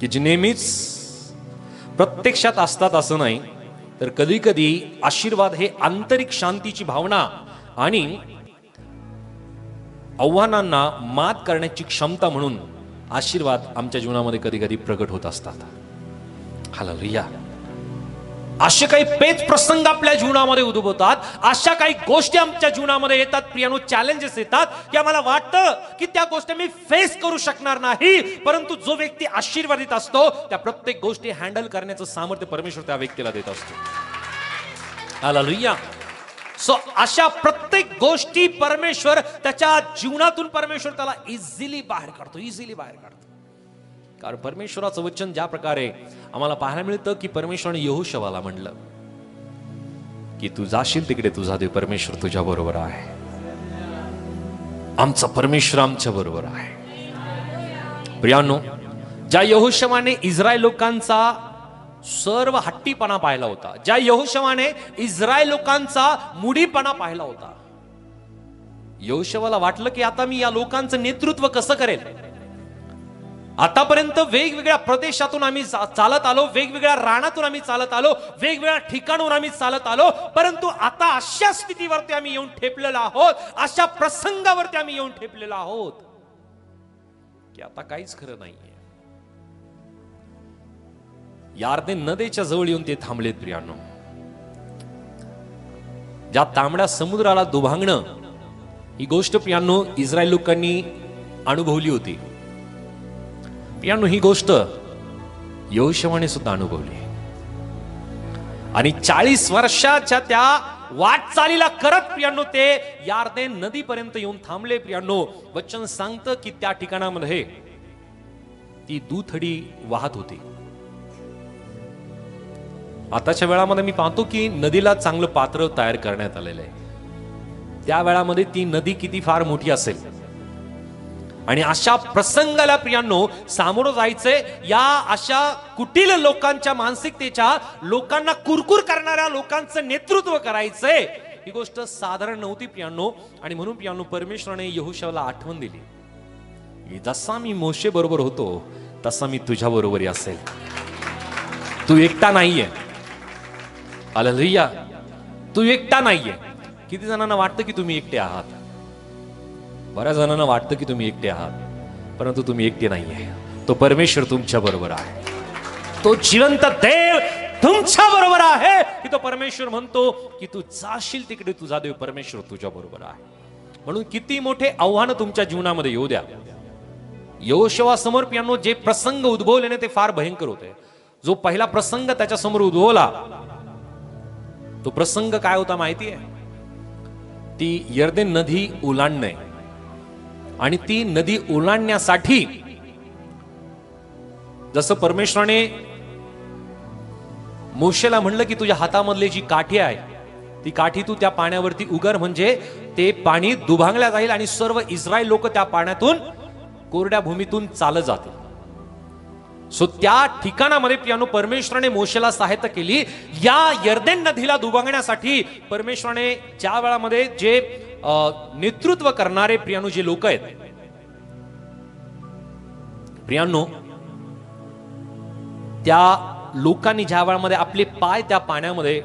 की जे नेहमीच प्रत्यक्षात असतात असं नाही, तर कधी कधी आशीर्वाद हे आंतरिक शांतीची भावना आणि आव्हानांना मात करण्याची क्षमता म्हणून आशीर्वाद आमच्या जीवनामध्ये कधी कधी प्रगट होत असतात. हालेलुया. असे काही पेच प्रसंग आपल्या जीवनामध्ये उद्भवतात, अशा काही गोष्टी आमच्या जीवनामध्ये येतात प्रियानो, चॅलेंजेस येतात की आम्हाला वाटतं की त्या गोष्टी मी फेस करू शकणार नाही. परंतु जो व्यक्ती आशीर्वादित असतो त्या प्रत्येक गोष्टी हँडल करण्याचं सामर्थ्य परमेश्वर त्या व्यक्तीला देत असतो. हालेलुया. सो अशा प्रत्येक गोष्टी परमेश्वर त्याच्या जीवनातून परमेश्वर त्याला इझिली बाहेर काढतो. कारण परमेश्वराचं वचन ज्या प्रकारे आम्हाला पाहायला मिळतं की परमेश्वराने यहोशवाला म्हणलं की तू जाशील तिकडे तुझा देव परमेश्वर तुझ्या बरोबर आहे. आमचा परमेश्वर आमच्या बरोबर आहे. प्रियांनो, ज्या यहोशवाने इस्रायल लोकांचा सर्व हट्टीपणा पाहिला होता, ज्या यहोशवाने इस्रायल लोकांचा मुडीपणा पाहिला होता, यहोशवाला वाटलं की आता मी या लोकांचं नेतृत्व कसं करेल. आतापर्यंत वेगवेगळ्या प्रदेशातून आम्ही चालत आलो, वेगवेगळ्या रानातून आम्ही चालत आलो, वेगवेगळ्या ठिकाणाहून आम्ही चालत आलो, परंतु आता अशा स्थितीवरती आम्ही येऊन ठेपलेलो आहोत, अशा प्रसंगावरती आम्ही येऊन ठेपलेलो आहोत की आता काहीच खरं नाहीये. यार्देन नदीच्या जवळ येऊन ते थांबलेत. प्रियांनो, ज्या तांबड्या समुद्राला दुभांगणं ही गोष्ट प्रियांनो इस्रायल लोकांनी अनुभवली होती. प्रियांनो, ही गोष्ट यहोशवाने सुद्धा अनुभवली. आणि 40 वर्षाच्या त्या वाटचालीला करत प्रियांनो ते यार्देन नदीपर्यंत येऊन थांबले. प्रियांनो, वचन सांगतं की त्या ठिकाणामध्ये ती दुथडी वाहत होती. आताच्या वेळामध्ये मी पाहतो की नदीला चांगलं पात्र तयार करण्यात आलेलं आहे. त्या वेळामध्ये ती नदी किती फार मोठी असेल. आणि अशा प्रसंगाला प्रियांनो सामोरं जायचंय. या अशा कुटील लोकांच्या मानसिकतेच्या, लोकांना कुरकुर करणाऱ्या लोकांचं नेतृत्व करायचंय, ही गोष्ट साधारण नव्हती प्रियांनो. आणि म्हणून प्रियांनो परमेश्वराने यहोशवाला आठवण दिली, जसा मी मोशे बरोबर होतो तसा मी तुझ्या बरोबरही असेल. तू एकटा नाहीये. हालेलुया. तू एकटा नाहीये. किती जणांना वाटतं की तुम्ही एकटे आहात. बऱ्याच जणांना वाटतं की तुम्ही एकटे आहात, परंतु तुम्ही एकटे नाहीये. तो परमेश्वर तुमच्या बरोबर आहे. तो जिवंत देव तुमच्या बरोबर आहे. की तो परमेश्वर म्हणतो की तू जाशील तिकडे तुझा देव परमेश्वर तुझ्या बरोबर आहे. म्हणून किती मोठे आव्हान तुमच्या जीवनामध्ये येऊ द्या, यहोशवा समोर प्रियांनो जे प्रसंग उद्भवले ते फार भयंकर होते. जो पहिला प्रसंग त्याच्या समोर उद्भवला तो प्रसंग काय होता माहिती आहे? ती यर्देन नदी ओलांडणे. आणि ती नदी ओलांडण्यासाठी जसं परमेश्वराने मोशेला म्हणलं की तुझ्या हातामधली जी काठी आहे ती काठी तू त्या पाण्यावरती उगर, म्हणजे ते पाणी दुभांगल्या जाईल आणि सर्व इस्रायल लोक त्या पाण्यातून कोरड्या भूमीतून चालत जातील. सो त्या ठिकाणामध्ये प्रियानो परमेश्वराने मोशेला सहायता केली. या यर्देन नदीला दुभांगण्यासाठी परमेश्वराने ज्या वेळामध्ये जे नेतृत्व करणारे प्रियानो जे लोक आहेत, प्रियानो त्या लोकांनी ज्या वेळामध्ये आपले पाय त्या पाण्यामध्ये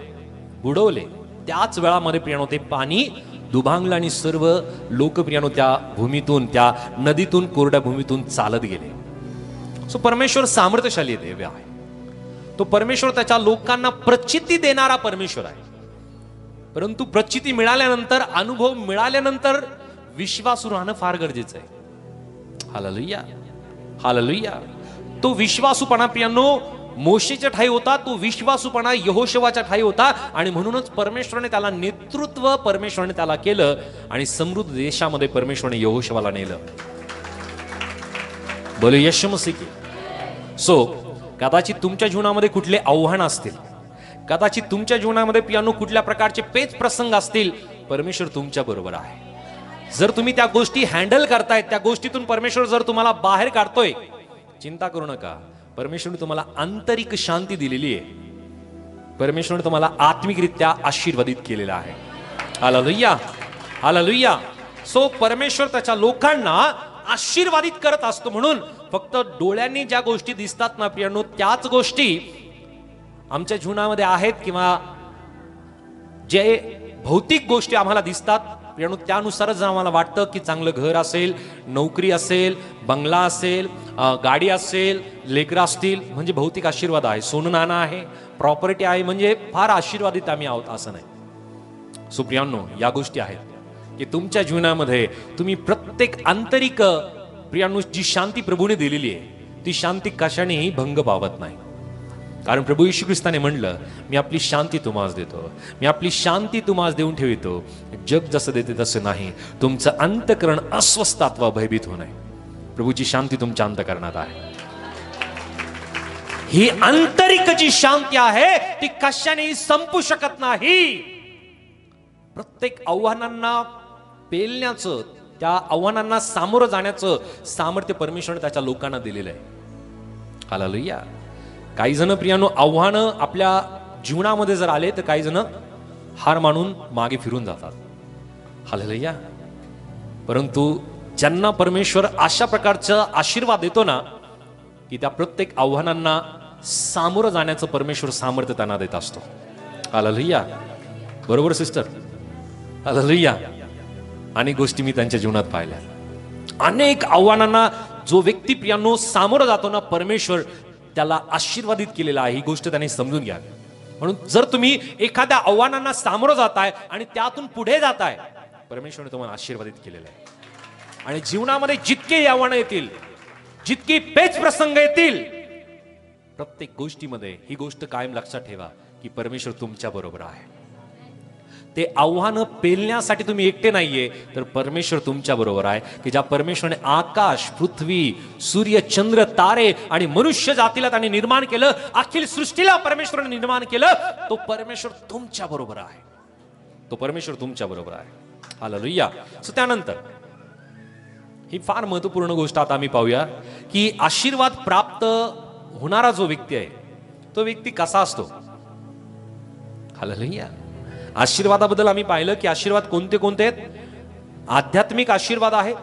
बुडवले, त्याच वेळामध्ये प्रियानो ते पाणी दुभांगलं आणि सर्व लोक प्रियानो त्या भूमीतून, त्या नदीतून, कोरड्या भूमीतून चालत गेले. सो परमेश्वर सामर्थ्यशाली देव आहे. तो परमेश्वर त्याच्या लोकांना प्रचिती देणारा परमेश्वर आहे. परंतु प्रचिती मिळाल्यानंतर, अनुभव मिळाल्यानंतर विश्वासू राहणं फार गरजेचं आहे. Hallelujah, hallelujah. तो विश्वासूपणा प्रियानो मोशेच्या ठाई होता, तो विश्वासूपणा यहोशुवाच्या ठाई होता. आणि म्हणूनच परमेश्वराने त्याला नेतृत्व परमेश्वराने त्याला केलं आणि समृद्ध देशामध्ये परमेश्वराने यहोशुवाला नेलं. बोलो यीशु मसीह की. सो कदाचित तुमच्या जीवनामध्ये कुठले आव्हान असतील, कदाचित तुमच्या जीवनामध्ये प्रियानो कुठल्या प्रकारचे पेच प्रसंग असतील, परमेश्वर तुमच्या बरोबर आहे. जर तुम्ही त्या गोष्टी हँडल करतायत, त्या गोष्टीतून परमेश्वर जर तुम्हाला बाहेर काढतोय, चिंता करू नका. परमेश्वरने तुम्हाला आंतरिक शांती दिलेली आहे. परमेश्वरने तुम्हाला आत्मिकरित्या आशीर्वादित केलेला आहे. Hallelujah, hallelujah. सो परमेश्वर त्याच्या लोकांना आशीर्वादित करत असतो. म्हणून फक्त डोळ्यांनी ज्या गोष्टी दिसतात ना प्रियानो, त्याच गोष्टी आमच्या जीवनामध्ये आहेत, किंवा जे भौतिक गोष्टी आम्हाला दिसतात प्रियानो, त्यानुसारच आम्हाला वाटतं की चांगलं घर असेल, नोकरी असेल, बंगला असेल, गाडी असेल, लेकरं असतील, म्हणजे भौतिक आशीर्वाद आहे. सोनं नाणं आहे, प्रॉपर्टी आहे, म्हणजे फार आशीर्वादित आम्ही आहोत असं नाही. सो प्रियानो, या गोष्टी आहेत की तुमच्या जीवनामध्ये तुम्ही प्रत्येक आंतरिक प्रियानो जी शांती प्रभूने दिलेली आहे, ती शांती कशानेही भंग पावत नाही. कारण प्रभू येशू ख्रिस्ताने म्हणलं, मी आपली शांती तुम्हाला देतो, मी आपली शांती तुम्हाला देऊन ठेवितो, जग जसं देते तसं नाही. तुमचं अंतःकरण अस्वस्थ अथवा भयभीत होऊ नये. प्रभूची शांती तुमच्या अंतःकरणात आहे. ही आंतरिक जी शांती आहे ती कशानेही संपू शकत नाही. प्रत्येक आव्हानांना पेलण्याचं, त्या आव्हानांना सामोरं जाण्याचं सामर्थ्य परमेश्वराने त्याच्या लोकांना दिलेलं आहे. हालेलुया. काही जण प्रियानो आव्हानं आपल्या जीवनामध्ये जर आले तर काही जण हार मानून मागे फिरून जातात. हालेलुया. परंतु ज्यांना परमेश्वर अशा प्रकारचा आशीर्वाद देतो ना, की त्या प्रत्येक आव्हानांना सामोरं जाण्याचं परमेश्वर सामर्थ्य त्यांना देत असतो. हालेलुया. बरोबर सिस्टर? हालेलुया. अनेक गोष्टी मी त्यांच्या जीवनात पाहिल्या. अनेक आव्हानांना जो व्यक्ती प्रियानो सामोरं जातो ना, परमेश्वर त्याला आशीर्वादित केलेला आहे. ही गोष्ट त्यांनी समजून घ्या. म्हणून जर तुम्ही एखाद्या आव्हानांना सामोरं जाताय आणि त्यातून पुढे जाताय, परमेश्वरने तुम्हाला आशीर्वादित केलेलं आहे. आणि जीवनामध्ये जितके आव्हानं येतील, जितके पेच प्रसंग येतील, प्रत्येक गोष्टीमध्ये ही गोष्ट कायम लक्षात ठेवा की परमेश्वर तुमच्या बरोबर आहे. ते आव्हानं पेलण्यासाठी तुम्ही एकटे नाहीये, तर परमेश्वर तुमच्या बरोबर आहे. की ज्या परमेश्वराने आकाश, पृथ्वी, सूर्य, चंद्र, तारे आणि मनुष्य जातीला त्याने निर्माण केलं, अखिल सृष्टीला परमेश्वराने निर्माण केलं, तो परमेश्वर तुमच्या बरोबर आहे. तो परमेश्वर तुमच्या बरोबर आहे. हालेलुया. सो त्यानंतर ही फार महत्वपूर्ण गोष्ट आता आम्ही पाहूया की आशीर्वाद प्राप्त होणारा जो व्यक्ती आहे, तो व्यक्ती कसा असतो. हालेलुया. आशीर्वादाबद्दल आम्ही पाहिलं की आशीर्वाद कोणते कोणते आहेत. आध्यात्मिक आशीर्वाद आहे,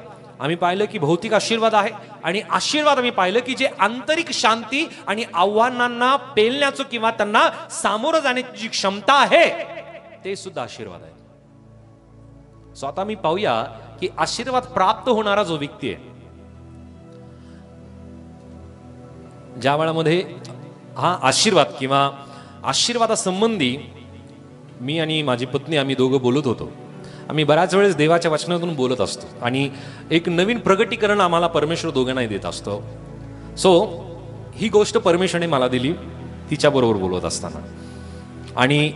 आम्ही पाहिलं की भौतिक आशीर्वाद आहे, आणि आशीर्वाद आम्ही पाहिलं की जे आंतरिक शांती आणि आव्हानांना पेलण्याचं किंवा त्यांना सामोरं जाण्याची जी क्षमता आहे, ते सुद्धा आशीर्वाद आहे. सो आता मी पाहूया की आशीर्वाद प्राप्त होणारा जो व्यक्ती आहे, ज्या वेळामध्ये हा आशीर्वाद किंवा आशीर्वादासंबंधी मी आणि माझी पत्नी आम्ही दोघं बोलत होतो. आम्ही बऱ्याच वेळेस देवाच्या वचनातून बोलत असतो आणि एक नवीन प्रगटीकरण आम्हाला परमेश्वर दोघांनाही देत असतो. सो ही गोष्ट परमेश्वरने मला दिली तिच्याबरोबर बोलत असताना. आणि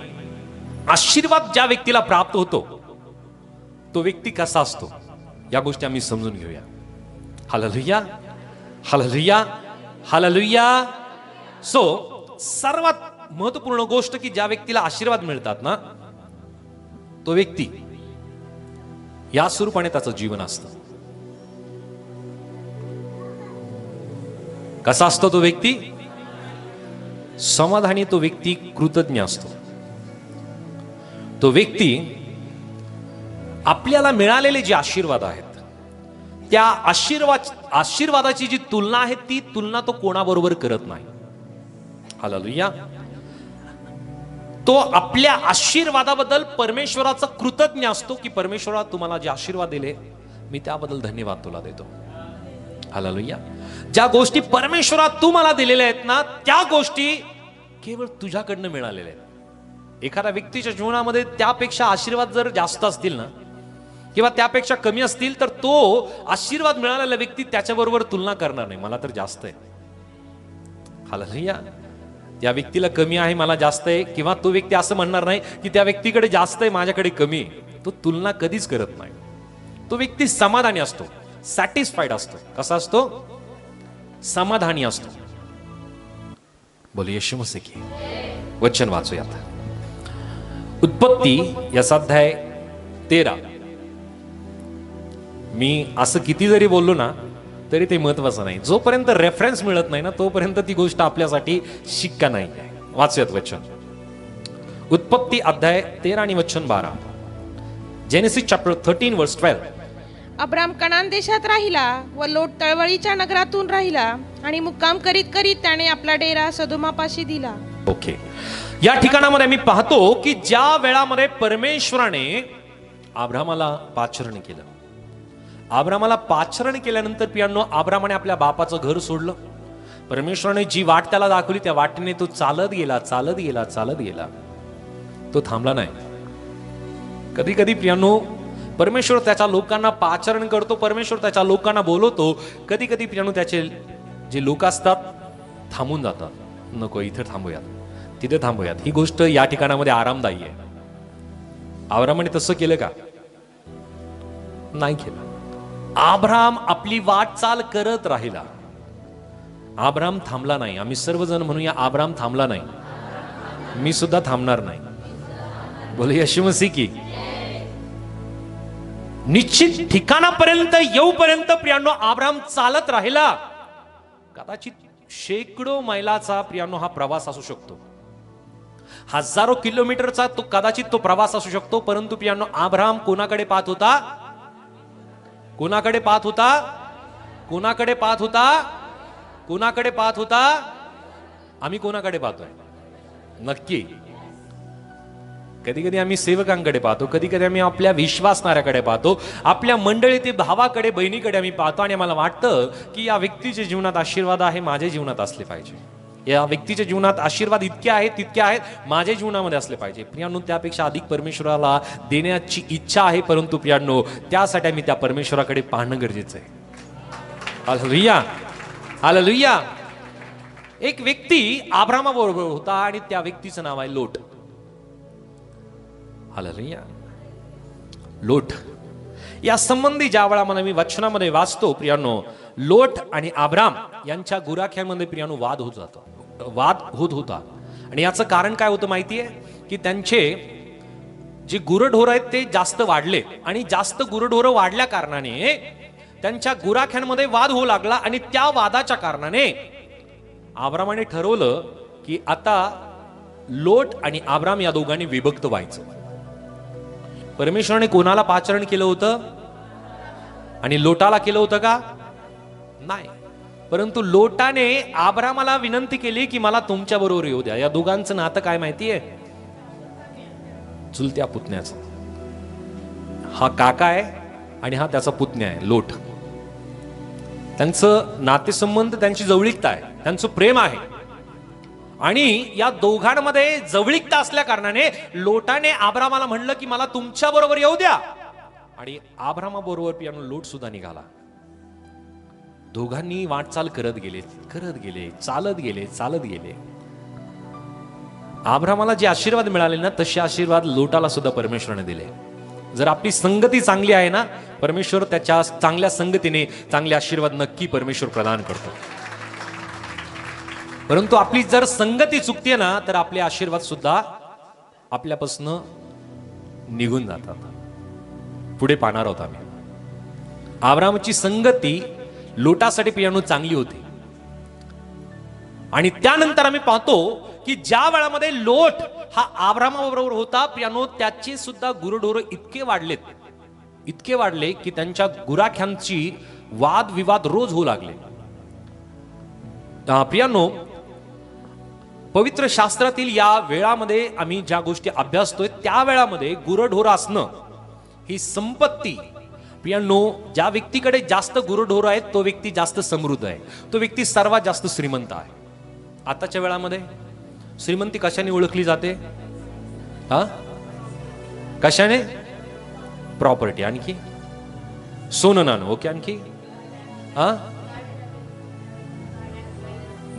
आशीर्वाद ज्या व्यक्तीला प्राप्त होतो तो व्यक्ती कसा असतो या गोष्टी आम्ही समजून घेऊया. Hallelujah, hallelujah, hallelujah. सो सर्वात महत्वपूर्ण गोष्ट की ज्या व्यक्तीला आशीर्वाद मिळतात ना, तो व्यक्ती या स्वरूपाने त्याचं जीवन असतं. कसा असतो तो व्यक्ती? समाधानी तो व्यक्ती कृतज्ञ असतो. तो व्यक्ती आपल्याला मिळालेले जे आशीर्वाद आहेत त्या आशीर्वादाची जी तुलना आहे ती तुलना तो कोणाबरोबर करत नाही. हालेलुया. तो आपल्या आशीर्वादाबद्दल परमेश्वराचा कृतज्ञ असतो की परमेश्वरा तुम्हाला जे आशीर्वाद दिले मी त्याबद्दल धन्यवाद तुला देतो. हालेलुया. ज्या गोष्टी परमेश्वरा तू मला दिलेल्या आहेत ना त्या गोष्टी केवळ तुझ्याकडनं मिळालेल्या आहेत. एखाद्या व्यक्तीच्या जीवनामध्ये त्यापेक्षा आशीर्वाद जर जास्त असतील ना किंवा त्यापेक्षा कमी असतील तर तो आशीर्वाद मिळालेला व्यक्ती त्याच्याबरोबर तुलना करणार नाही. मला तर जास्त आहे. हालेलुया. त्या व्यक्तीला कमी आहे मला जास्त आहे किंवा तो व्यक्ती असं म्हणणार नाही की त्या व्यक्तीकडे जास्त आहे माझ्याकडे कमी आहे. तो तुलना कधीच करत नाही. तो व्यक्ती समाधानी असतो, सॅटिस्फाईड असतो. कसा असतो? समाधानी असतो. बोल येशू मसीह की. वचन वाचूयात. उत्पत्ती याचा अध्याय 13. मी असं किती जरी बोललो ना तरी ते महत्वाचं नाही. जोपर्यंत रेफरन्स मिळत नाही ना तोपर्यंत ती गोष्ट आपल्यासाठी शिक्का नाही. वाचूयात वचन. उत्पत्ती अध्याय 13 आणि वचन 12. जेनेसिस चॅप्टर 13 वर्स 12. अब्राम कनान देशात राहिला व लोट तळवळीच्या नगरातून राहिला आणि मुक्काम करीत करीत त्याने आपला डेरा सदोमापाशी दिला. ओके. या ठिकाणामध्ये मी पाहतो की ज्या वेळामध्ये परमेश्वराने अब्रामाला पाचारण केलं, अब्रामाला पाचारण केल्यानंतर पियांनो अब्रामाने आपल्या बापाचं घर सोडलं. परमेश्वराने जी वाट त्याला दाखवली त्या वाटेने तो चालत गेला चालत गेला चालत गेला. तो थांबला नाही. कधी कधी प्रियांनो परमेश्वर त्याच्या लोकांना पाचारण करतो, परमेश्वर त्याच्या लोकांना बोलवतो. कधी कधी प्रियांनो त्याचे जे लोक असतात थांबून जातात. नको इथे थांबूयात, तिथे थांबूयात. ही गोष्ट या ठिकाणामध्ये आरामदायी आहे. अब्रामाने तसं केलं का? नाही केलं. अब्राम आपली वाटचाल करत राहिला. अब्राम थांबला नाही. आम्ही सर्वजण म्हणूया अब्राम थांबला नाही. मी सुद्धा थांबणार नाही. बोले येशू मसीह की. निश्चित ठिकाणापर्यंत येऊपर्यंत प्रियांनो अब्राम चालत राहिला. कदाचित शेकडो मैलाचा प्रियांनो हा प्रवास असू शकतो, हजारो किलोमीटरचा तो कदाचित तो प्रवास असू शकतो. परंतु प्रियांनो अब्राम कोणाकडे पाहत होता? कोणाकडे पाहत होता? कोणाकडे पाहत होता? कोणाकडे पाहत होता? आम्ही कोणाकडे पाहतोय? नक्की कधी कधी आम्ही सेवकांकडे पाहतो, कधी कधी आम्ही आपल्या विश्वासणाऱ्याकडे पाहतो, आपल्या मंडळीतील भावाकडे बहिणीकडे आम्ही पाहतो आणि मला वाटतं की या व्यक्तीच्या जीवनात आशीर्वाद आहे, माझ्या जीवनात असले पाहिजे. या व्यक्तीच्या जीवनात आशीर्वाद इतके आहेत तितके आहेत, माझ्या जीवनामध्ये असले पाहिजे. प्रियांनो त्यापेक्षा अधिक परमेश्वराला देण्याची इच्छा आहे. परंतु प्रियांनो त्यासाठी आम्ही त्या परमेश्वराकडे पाहणं गरजेचं आहे. हालेलुया. हालेलुया. एक व्यक्ती अब्रामाबरोबर होता आणि त्या व्यक्तीचं नाव आहे लोट. हालेलुया. लोट या संबंधी ज्या वेळा मी वचनामध्ये वाचतो प्रियांनो, लोट आणि अब्राम यांच्या गुराख्यांमध्ये प्रियांनो वाद होत होता. आणि याचं कारण काय होतं माहितीये की त्यांचे जे गुरढोर आहेत ते जास्त वाढले आणि जास्त गुरढोर वाढल्या कारणाने त्यांच्या गुराख्यांमध्ये वाद होऊ लागला. आणि त्या वादाच्या कारणाने अब्रामाने ठरवलं की आता लोट आणि अब्राम या दोघांनी विभक्त व्हायचं. परमेश्वराने कोणाला पाचारण केलं होतं? आणि लोटाला केलं होतं का? नाही. परंतु लोटाने अब्रामाला विनंती केली की मला तुमच्या बरोबर येऊ द्या. या दोघांचं नातं काय माहितीये? चुलत्या पुतण्याचं. हा काका आहे आणि हा त्याचा पुतण्या आहे लोट. त्यांचं नातेसंबंध, त्यांची जवळीकता आहे, त्यांचं प्रेम आहे. आणि या दोघांमध्ये जवळीकता असल्या कारणाने लोटाने अब्रामाला म्हणलं की मला तुमच्या बरोबर येऊ द्या. आणि अब्रामा बरोबर पियानो लोट सुद्धा निघाला. दोघांनी वाटचाल करत गेले चालत गेले. अब्रामाला जे आशीर्वाद मिळाले ना तसे आशीर्वाद लोटाला सुद्धा परमेश्वराने दिले. जर आपली संगती चांगली आहे ना परमेश्वर त्याच्या चांगल्या संगतीने चांगले आशीर्वाद नक्की परमेश्वर प्रदान करतो. परंतु आपली जर संगती चुकते ना तर आपले आशीर्वाद सुद्धा आपल्यापासून निघून जातात. पुढे पाहणार आहोत आम्ही. अब्रामची संगती लोटासाठी पियानो चांगली होती. आणि त्यानंतर आम्ही पाहतो की ज्या वेळामध्ये लोट हा अब्रामाबरोबर होता पियानो, त्याचे सुद्धा गुरढोर इतके वाढले की त्यांच्या गुराख्यांची वादविवाद रोज होऊ लागले. प्रियानो, पवित्र शास्त्रातील या वेळामध्ये आम्ही ज्या गोष्टी अभ्यासतोय त्या वेळामध्ये गुरढोर असणं ही संपत्ती. प्रियानो, ज्या व्यक्तीकडे जास्त गुरढोर आहेत तो व्यक्ती जास्त समृद्ध आहे, तो व्यक्ती सर्वात जास्त श्रीमंत आहे. आताच्या वेळामध्ये श्रीमंती कशाने ओळखली जाते? कशाने? प्रॉपर्टी, आणखी सोनं नाणं, ओके, आणखी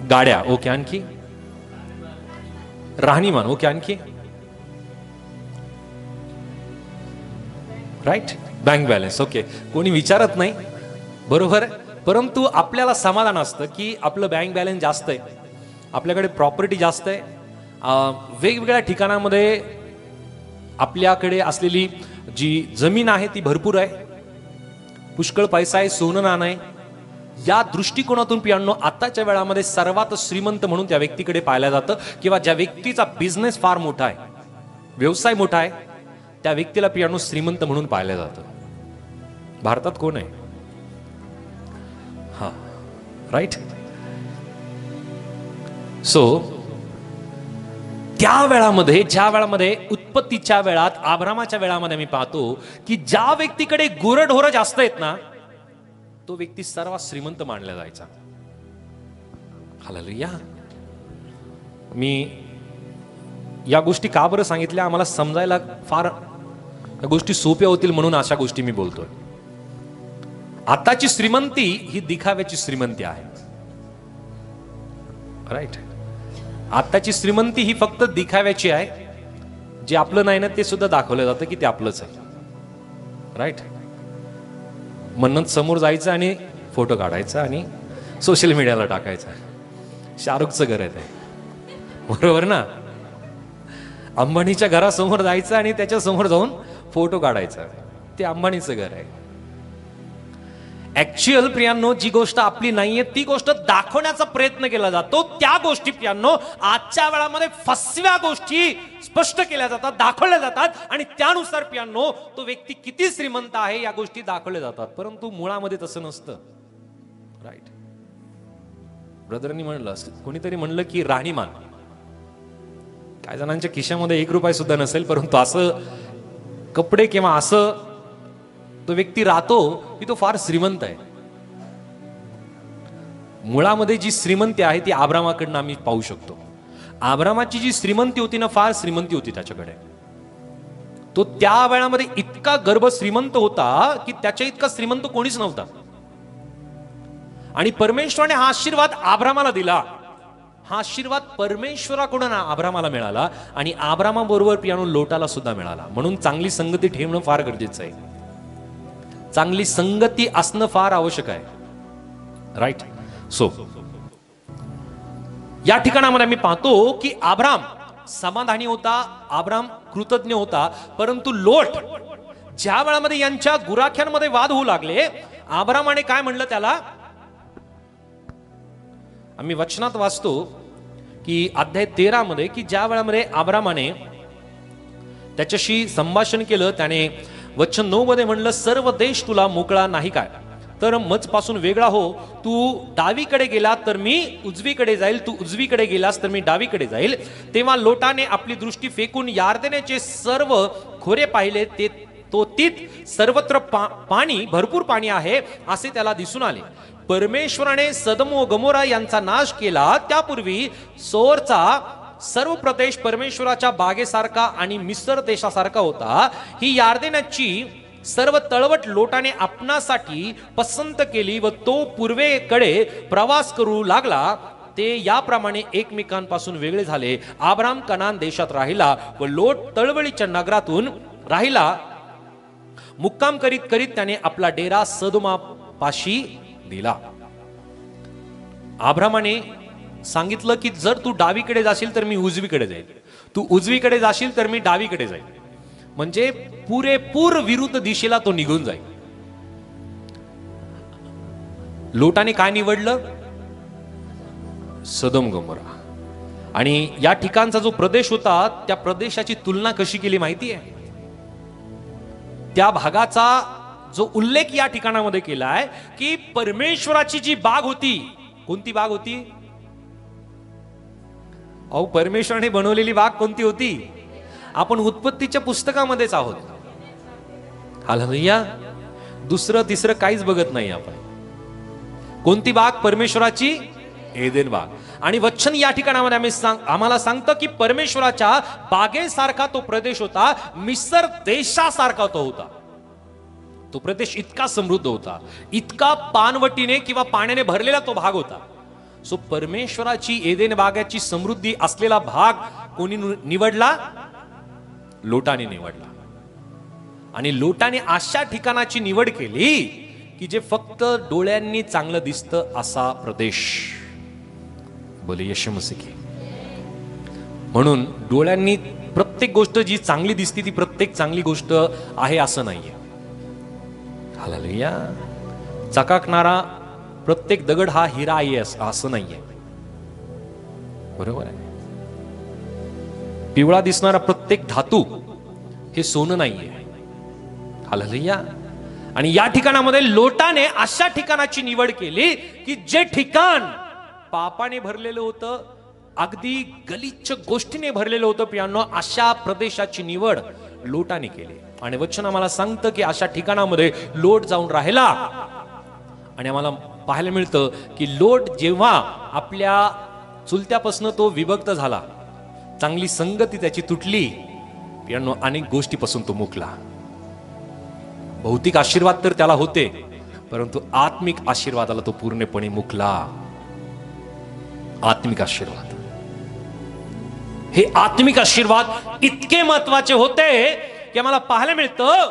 गाड्या, ओके, आणखी राहणीमान, ओके, आणखी राईट, बँक बॅलन्स, ओके. कोणी विचारत नाही, बरोबर. परंतु आपल्याला समाधान असतं की आपलं बँक बॅलन्स जास्त आहे, आपल्याकडे प्रॉपर्टी जास्त आहे, वेगवेगळ्या ठिकाणामध्ये आपल्याकडे असलेली जी जमीन आहे ती भरपूर आहे, पुष्कळ पैसा आहे, सोनं नाणं आहे. या दृष्टिकोनातून पियानो आताच्या वेळामध्ये सर्वात श्रीमंत म्हणून त्या व्यक्तीकडे पाहिलं जातं, किंवा ज्या व्यक्तीचा बिझनेस फार मोठा आहे, व्यवसाय मोठा आहे, त्या व्यक्तीला पियानो श्रीमंत म्हणून पाहिलं जातं. भारतात कोण आहे? हा, राईट. सो त्या वेळामध्ये, ज्या वेळामध्ये उत्पत्तीच्या वेळात, अब्रामाच्या वेळामध्ये मी पाहतो की ज्या व्यक्तीकडे गुरढोर जास्त आहेत ना, तो व्यक्ती सर्वात श्रीमंत मानला जायचा. हालेलुया. मी या गोष्टी का बरं सांगितल्या? आम्हाला समजायला फार गोष्टी सोप्या होतील म्हणून अशा गोष्टी मी बोलतोय. आताची श्रीमंती ही दिखाव्याची श्रीमंती आहे, राईट. आताची श्रीमंती ही फक्त दिखाव्याची आहे. जे आपलं नाही ना ते सुद्धा दाखवलं जातं की ते आपलंच आहे, राईट. म्हणून समोर जायचं आणि फोटो काढायचा आणि सोशल मीडियाला टाकायचा. शाहरुखचं घर आहे ते, बरोबर ना. अंबानीच्या घरासमोर जायचं आणि त्याच्या समोर जाऊन फोटो काढायचा, ते अंबानीचं घर आहे. ऍक्च्युअल प्रियांनो, जी गोष्ट आपली नाहीये ती गोष्ट दाखवण्याचा प्रयत्न केला जातो. त्या गोष्टी प्रियांनो आजच्या वेळामध्ये फसव्या गोष्टी स्पष्ट केल्या जातात, दाखवल्या जातात, आणि त्यानुसार प्रियांनो तो व्यक्ती किती श्रीमंत आहे या गोष्टी दाखवल्या जातात. परंतु मुळामध्ये तसं नसतं, राईट. ब्रदरांनी म्हणलं, कोणीतरी म्हणलं की राहणीमान. काही जणांच्या खिशामध्ये ₹1 सुद्धा नसेल, परंतु असं कपडे किंवा असं तो व्यक्ती राहतो की तो फार श्रीमंत आहे. मुळामध्ये जी श्रीमंती आहे ती अब्रामाकडनं आम्ही पाहू शकतो. अब्रामाची जी श्रीमंती होती ना, फार श्रीमंती होती त्याच्याकडे. तो त्या वेळामध्ये इतका गर्भ श्रीमंत होता की त्याच्या इतका श्रीमंत कोणीच नव्हता. आणि परमेश्वराने हा आशीर्वाद अब्रामाला दिला. हा आशीर्वाद परमेश्वराकडून अब्रामाला मिळाला आणि अब्रामाबरोबर पियानो लोटाला सुद्धा मिळाला. म्हणून चांगली संगती ठेवणं फार गरजेचं आहे. चांगली संगती असणं फार आवश्यक आहे, राईट. सो या ठिकाणामध्ये मी पाहतो की अब्राम समाधानी होता, अब्राम कृतज्ञ होता. परंतु लोट, ज्या वेळामध्ये यांच्या गुराख्यांमध्ये वाद होऊ लागले, अब्रामाने काय म्हणलं त्याला? आम्ही वचनात वाचतो की अध्याय 13 मध्ये की ज्या वेळामध्ये अब्रामाने त्याच्याशी संभाषण केलं, त्याने वचन 9 मध्ये म्हणलं, सर्व देश तुला मोकळा नाही काय, तर मजपासून वेगळा हो. तू डावीकडे गेला तर मी उजवीकडे जाईल, तू उजवीकडे गेलास तर मी डावीकडे जाईल. तेव्हा लोटाने आपली दृष्टी फेकून यार्देनेचे सर्व खोरे पाहिले, ते तो तीत सर्वत्र पाणी, भरपूर पाणी आहे असे त्याला दिसून आले. परमेश्वराने सदम व गमोरा यांचा नाश केला. त्यापूर्वी सोरचा सर्व प्रदेश परमेश्वराच्या बागेसारखा आणि मिस्र देशासारखा होता. ही यार्देनाची सर्व तळवट लोटाने आपणासाठी पसंत केली व तो पूर्वेकडे प्रवास करू लागला. ते याप्रमाणे एकमेकांपासून वेगळे झाले. अब्राम कनान देशात राहिला व लोट तळवळीच्या नगरातून राहिला. मुक्काम करीत करीत त्याने आपला डेरा सदोमापाशी दिला. अब्रामाने सांगितलं की जर तू डावीकडे जाशील तर मी उजवीकडे जाईल, तू उजवीकडे जाशील तर मी डावीकडे जाईल. म्हणजे पुरेपूर विरुद्ध दिशेला तो निघून जाईल. लोटाने काय निवडलं? सदोम गोमोरा. आणि या ठिकाणचा जो प्रदेश होता त्या प्रदेशाची तुलना कशी केली माहिती आहे? त्या भागाचा जो उल्लेख या ठिकाणामध्ये केलाय की परमेश्वराची जी बाग होती, कोणती बाग होती? अहो, परमेश्वराने बनवलेली बाग कोणती होती? आपण उत्पत्तीच्या पुस्तकामध्येच आहोत. हालेलुया. दुसरं तिसरं काहीच बघत नाही आपण. कोणती बाग? परमेश्वराची एदेन बाग. आणि वचन या ठिकाणामध्ये आम्हाला सांगतं की परमेश्वराच्या बागेसारखा तो प्रदेश होता, मिस्र देशासारखा तो होता. तो प्रदेश इतका समृद्ध होता, इतका पानवटीने किंवा पाण्याने भरलेला तो भाग होता. सो परमेश्वराची एदेन बागेची समृद्धी असलेला भाग कोणी निवडला? लोटाने निवडला. आणि लोटाने अशा ठिकाणाची निवड केली की जे फक्त डोळ्यांनी चांगलं दिसतं असा प्रदेश. बोले येशू मसीह की. म्हणून डोळ्यांनी प्रत्येक गोष्ट जी चांगली दिसते ती प्रत्येक चांगली गोष्ट आहे असं नाहीये. हालेलुया. चकाकणारा प्रत्येक दगड हा हिरा आहे असं नाहीये. बरोबर आहे. पिवळा दिसणारा प्रत्येक धातू हे सोनं नाहीये. हालेलुया. आणि या ठिकाणामध्ये लोटाने अशा ठिकाणाची निवड केली की जे ठिकाण पापाने भरलेलं होतं, अगदी गलिच्छ गोष्टीने भरलेलं होतं प्रियांनो, अशा प्रदेशाची निवड लोटाने केली. आणि वचन आम्हाला सांगतं की अशा ठिकाणामध्ये लोट जाऊन राहिला. आणि आम्हाला पाहायला मिळतं की लोट जेव्हा आपल्या चुलत्यापासून तो विभक्त झाला, चांगली संगती त्याची तुटली प्रियांनो, अनेक गोष्टीपासून तो मुकला. भौतिक आशीर्वाद तर त्याला होते, परंतु आत्मिक आशीर्वादाला तो पूर्णपणे मुकला. आत्मिक आशीर्वाद, हे आत्मिक आशीर्वाद इतके महत्वाचे होते की आम्हाला पाहायला मिळतं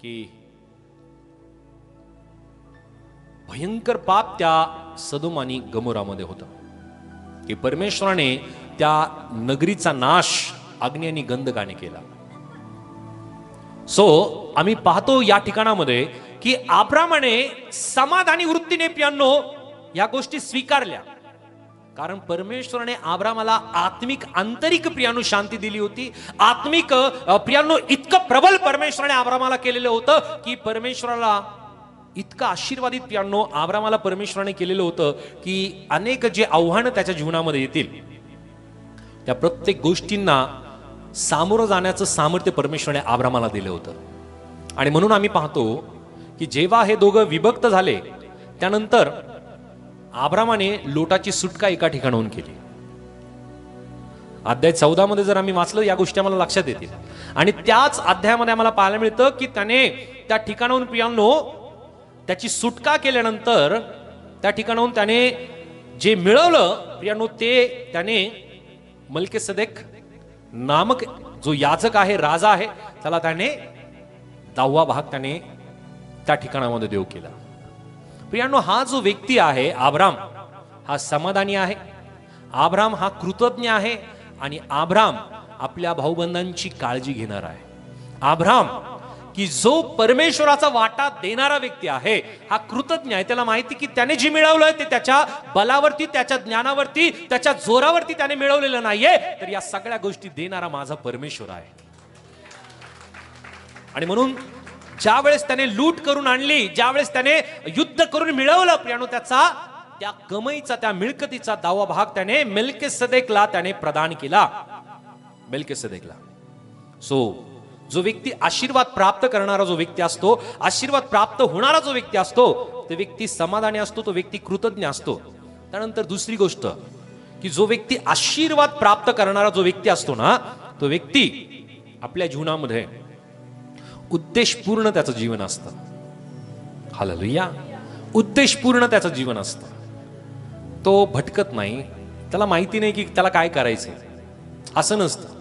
की भयंकर पाप त्या सदोम आणि गमोरामध्ये होतं की परमेश्वराने त्या नगरीचा नाश अग्नी आणि गंधकाने केला. सो आम्ही पाहतो या ठिकाणामध्ये की अब्रामाने समाधानी वृत्तीने प्रियांनो या गोष्टी स्वीकारल्या, कारण परमेश्वराने अब्रामाला आत्मिक आंतरिक प्रियांनो शांती दिली होती. आत्मिक प्रियांनो इतकं प्रबल परमेश्वराने अब्रामाला केलेलं होतं की परमेश्वराला इतकं आशीर्वादित प्रियांनो अब्रामाला परमेश्वराने केलेलं होतं की अनेक जे आव्हानं त्याच्या जीवनामध्ये येतील त्या प्रत्येक गोष्टींना सामोरं जाण्याचं सामर्थ्य परमेश्वराने अब्रामाला दिलं होतं. आणि म्हणून आम्ही पाहतो की जेव्हा हे दोघं विभक्त झाले त्यानंतर अब्रामाने लोटाची सुटका एका ठिकाणाहून केली. अध्याय 14 मध्ये जर आम्ही वाचलं या गोष्टी आम्हाला लक्षात येतील. आणि त्याच अध्यायामध्ये आम्हाला पाहायला मिळतं की त्याने त्या ठिकाणाहून प्रियांनो त्याची सुटका केल्यानंतर त्या ठिकाणाहून त्याने जे मिळवलं प्रियांनो ते त्याने मल्कीसदेक नामक जो याजक आहे, राजा आहे, त्याला त्याने 10वा भाग त्याने त्या ठिकाणामध्ये देव केला. प्रियांनो हा जो व्यक्ती आहे अब्राम हा समाधानी आहे, अब्राम हा कृतज्ञ आहे आणि अब्राम आपल्या भाऊबंधांची काळजी घेणार आहे. अब्राम की जो परमेश्वराचा वाटा देणारा व्यक्ती आहे हा कृतज्ञ आहे. त्याला माहिती की त्याने जे मिळवलंय ते त्याच्या बलावरती, त्याच्या ज्ञानावरती, त्याच्या जोरावरती त्याने मिळवलेलं नाहीये, तर या सगळ्या गोष्टी देणारा माझा परमेश्वर आहे. आणि म्हणून ज्या वेळेस त्याने लूट करून आणली, ज्या वेळेस त्याने युद्ध करून मिळवलं प्रियांनो त्याचा त्या कमाईचा, त्या मिळकतीचा 10वा भाग त्याने मेल्कीसदेकला त्याने प्रदान केला. मेल्कीसदेकला. सो जो व्यक्ती आशीर्वाद प्राप्त करणारा जो व्यक्ती असतो, आशीर्वाद प्राप्त होणारा जो व्यक्ती असतो, तो व्यक्ती समाधानी असतो, तो व्यक्ती कृतज्ञ असतो. त्यानंतर दुसरी गोष्ट की जो व्यक्ती आशीर्वाद प्राप्त करणारा जो व्यक्ती असतो ना, तो व्यक्ती आपल्या जीवनामध्ये उद्देशपूर्ण त्याचं जीवन असतं. हालेलुया. उद्देशपूर्ण त्याचं जीवन असतं. तो भटकत नाही, त्याला माहिती नाही की त्याला काय करायचंय असं नसतं.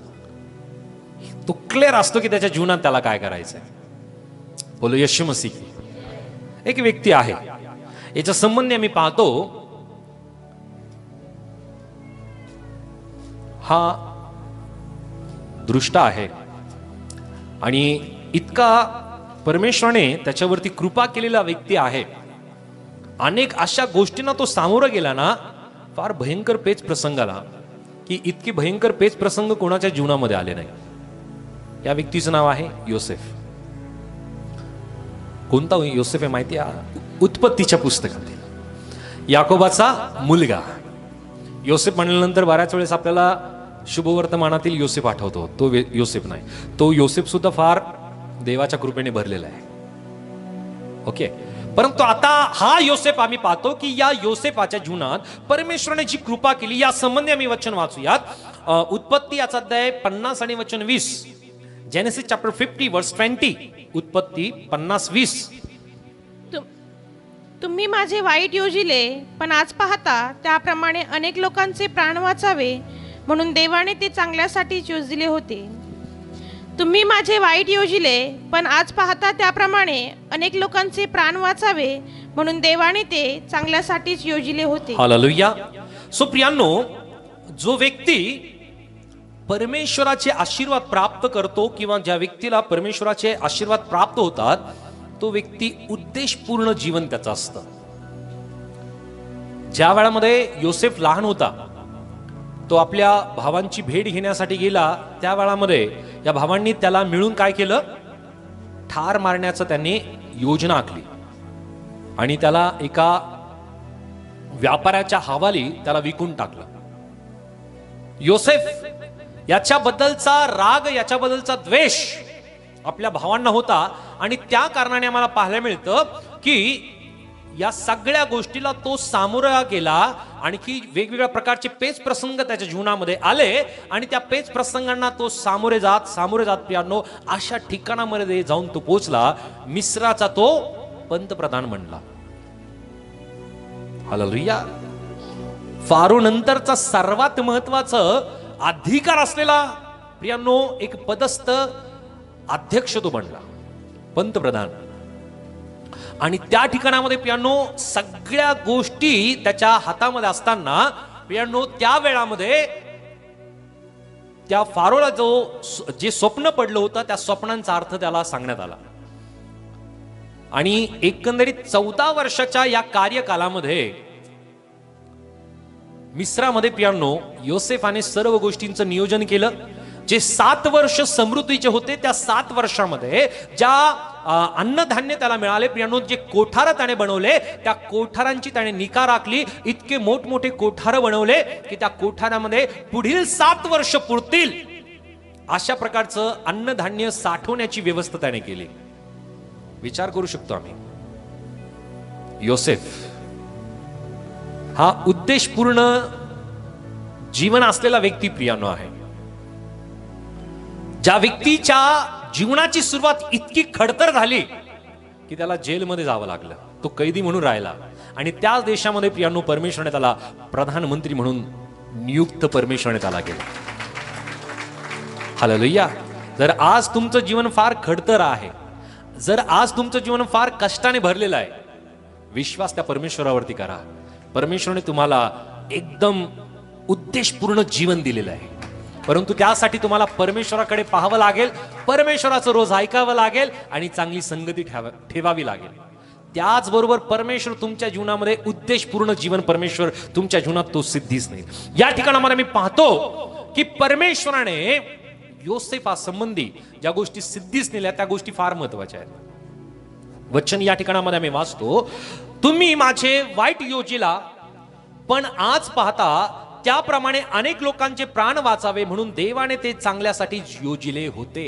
तो क्लिअर असतो की त्याच्या जीवनात त्याला काय करायचंय. बोलो येशू मसीह. एक व्यक्ती आहे, याच्या संबंधी आम्ही पाहतो हा दृष्ट आहे, आणि इतका परमेश्वराने त्याच्यावरती कृपा केलेला व्यक्ती आहे. अनेक अशा गोष्टींना तो सामोरं गेला ना, फार भयंकर पेच प्रसंग आला की इतकी भयंकर पेच प्रसंग कोणाच्या जीवनामध्ये आले नाही. या व्यक्तीचं नाव आहे योसेफ. कोणता योसेफ आहे माहिती आहे? उत्पत्तीच्या पुस्तकातील याकोबाचा मुलगा. योसेफ म्हणल्यानंतर बऱ्याच वेळेस आपल्याला शुभवर्तमानातील योसेफ आठवतो. तो योसेफ नाही, तो योसेफ सुद्धा फार देवाच्या कृपेने भरलेला आहे. ओके, परंतु आता हा योसेफ आम्ही पाहतो की या योसेफाच्या जीवनात परमेश्वराने जी कृपा केली, या संबंधी आम्ही वचन वाचूयात. उत्पत्ती याचा अध्याय 50 आणि वचन 20. जेनेसिस चॅप्टर 50 वर्स 20. उत्पत्ती 50:20. तुम्ही माझे वाईट योजिले, पण आज पाहता त्याप्रमाणे अनेक लोकांचे प्राण वाचावे म्हणून देवाने ते चांगल्यासाठीच योजिले होते. तुम्ही माझे वाईट योजिले, पण आज पाहता त्याप्रमाणे अनेक लोकांचे प्राण वाचावे म्हणून देवाने ते चांगल्यासाठीच योजिले होते. हालेलुया. सो प्रियांनो, जो व्यक्ती परमेश्वराचे आशीर्वाद प्राप्त करतो किंवा ज्या व्यक्तीला परमेश्वराचे आशीर्वाद प्राप्त होतात, तो व्यक्ती उद्देशपूर्ण जीवन त्याचं असतं. ज्या वेळामध्ये योसेफ लहान होता, तो आपल्या भावांची भेट घेण्यासाठी गेला, त्या वेळामध्ये या भावांनी त्याला मिळून काय केलं? ठार मारण्याचं त्यांनी योजना आखली आणि त्याला एका व्यापाऱ्याच्या हवाली त्याला विकून टाकलं. योसेफ याच्याबद्दलचा राग, याच्याबद्दलचा द्वेष आपल्या भावांना होता आणि त्या कारणाने आम्हाला पाहायला मिळतं की या सगळ्या गोष्टीला तो सामोरा गेला. आणखी वेगवेगळ्या प्रकारचे पेच प्रसंग त्याच्या जीवनामध्ये आले आणि त्या पेच प्रसंगांना तो सामोरे जात प्रियांनो अशा ठिकाणामध्ये जाऊन तो पोहोचला, मिस्राचा तो पंतप्रधान बनला. हालेलुया. फारो नंतरचा सर्वात महत्वाचं अधिकार असलेला प्रियांनो एक पदस्थ अध्यक्ष तो बनला, पंतप्रधान. आणि त्या ठिकाणामध्ये प्रियांनो सगळ्या गोष्टी त्याच्या हातामध्ये असताना प्रियांनो त्या वेळामध्ये त्या फारोला जे स्वप्न पडलं होतं त्या स्वप्नांचा अर्थ त्याला सांगण्यात आला. आणि एकंदरीत 14 वर्षाच्या या कार्यकालामध्ये मिस्रामध्ये प्रियांनो योसेफाने सर्व गोष्टींचं नियोजन केलं. जे 7 वर्ष समृद्धीचे होते, त्या 7 वर्षामध्ये ज्या अन्नधान्य त्याला मिळाले प्रियांनो, जे कोठार त्याने बनवले, त्या कोठारांची त्याने निगा राखली. इतके मोठमोठे कोठार बनवले की त्या कोठारामध्ये पुढील 7 वर्ष पुरतील अशा प्रकारचं अन्नधान्य साठवण्याची व्यवस्था त्याने केली. विचार करू शकतो आम्ही, योसेफ हा उद्देशपूर्ण जीवन असलेला व्यक्ती प्रियांनो आहे. ज्या व्यक्तीच्या जीवनाची सुरुवात इतकी खडतर झाली की त्याला जेलमध्ये जावं लागलं, तो कैदी म्हणून राहिला आणि त्याच देशामध्ये प्रियांनो परमेश्वराने त्याला प्रधानमंत्री म्हणून नियुक्त परमेश्वराने त्याला केलं. हालेलुया. जर आज तुमचं जीवन फार खडतर आहे, जर आज तुमचं जीवन फार कष्टाने भरलेलं आहे, विश्वास त्या परमेश्वरावरती करा. परमेश्वराने तुम्हाला एकदम उद्देशपूर्ण जीवन दिलेलं आहे, परंतु त्यासाठी तुम्हाला परमेश्वराकडे पाहावं लागेल, परमेश्वराचं रोज ऐकावं लागेल आणि चांगली संगती ठेवावी लागेल. त्याचबरोबर परमेश्वर तुमच्या जीवनामध्ये उद्देशपूर्ण जीवन परमेश्वर तुमच्या जीवनात तो सिद्धीच नाही. या ठिकाणामध्ये मी पाहतो की परमेश्वराने योसेफा संबंधी ज्या गोष्टी सिद्धीच नेल्या त्या गोष्टी फार महत्वाच्या आहेत. वचन या ठिकाणामध्ये आम्ही वाचतो, तुम्ही माझे वाईट योजिला, पण आज पाहता त्याप्रमाणे अनेक लोकांचे प्राण वाचावे म्हणून देवाने ते चांगल्यासाठी योजिले होते.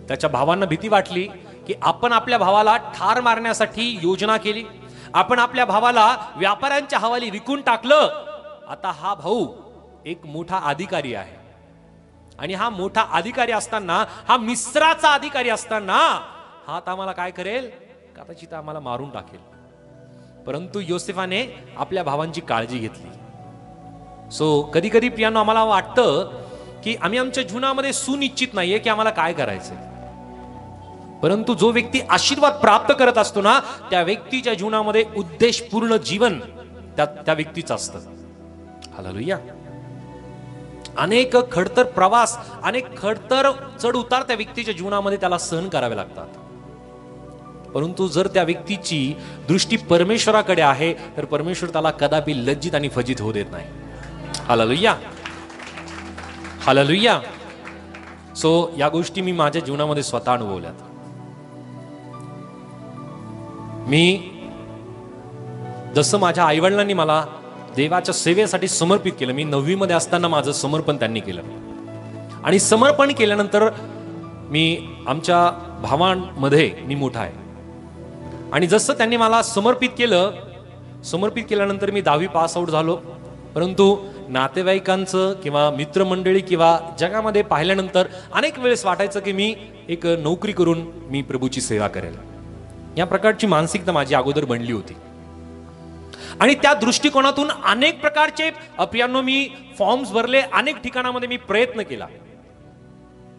त्याच्या भावांना भीती वाटली की आपण आपल्या भावाला ठार मारण्यासाठी योजना केली, आपण आपल्या भावाला व्यापाऱ्यांच्या हवाली विकून टाकलं. आता हा भाऊ एक मोठा अधिकारी आहे आणि हा मोठा अधिकारी असताना, हा मिस्राचा अधिकारी असताना हा आता आम्हाला काय करेल, कदाचित आम्हाला मारून टाकेल. परंतु योसेफाने आपल्या भावांची काळजी घेतली. सो कधी कधी प्रियांनो आम्हाला वाटतं की आम्ही आमच्या जीवनामध्ये सुनिश्चित नाहीये की आम्हाला काय करायचंय, परंतु जो व्यक्ती आशीर्वाद प्राप्त करत असतो ना, त्या व्यक्तीच्या जीवनामध्ये उद्देशपूर्ण जीवन त्या व्यक्तीचं असतं. हालेलुया. अनेक खडतर प्रवास, अनेक खडतर चढ उतार त्या व्यक्तीच्या जीवनामध्ये त्याला सहन करावे लागतात. परंतु जर त्या व्यक्तीची दृष्टी परमेश्वराकडे आहे तर परमेश्वर त्याला कदापि लज्जित आणि फजित होऊ देत नाही. Hallelujah, hallelujah. सो या गोष्टी मी माझ्या जीवनामध्ये स्वतः अनुभवल्यात. मी जसं माझ्या आईवडिलांनी मला देवाच्या सेवेसाठी समर्पित केलं, मी 9वी मध्ये असताना माझं समर्पण त्यांनी केलं आणि समर्पण केल्यानंतर मी आमच्या भावांमध्ये मी मोठा आहे आणि जसं त्यांनी मला समर्पित केल्यानंतर मी 10वी पास आउट झालो. परंतु नातेवाईकांचं किंवा मित्रमंडळी किंवा जगामध्ये पाहिल्यानंतर अनेक वेळेस वाटायचं की मी एक नोकरी करून मी प्रभूची सेवा करेल. या प्रकारची मानसिकता माझी अगोदर बनली होती आणि त्या दृष्टिकोनातून अनेक प्रकारचे प्रियांनो मी फॉर्म्स भरले, अनेक ठिकाणामध्ये मी प्रयत्न केला.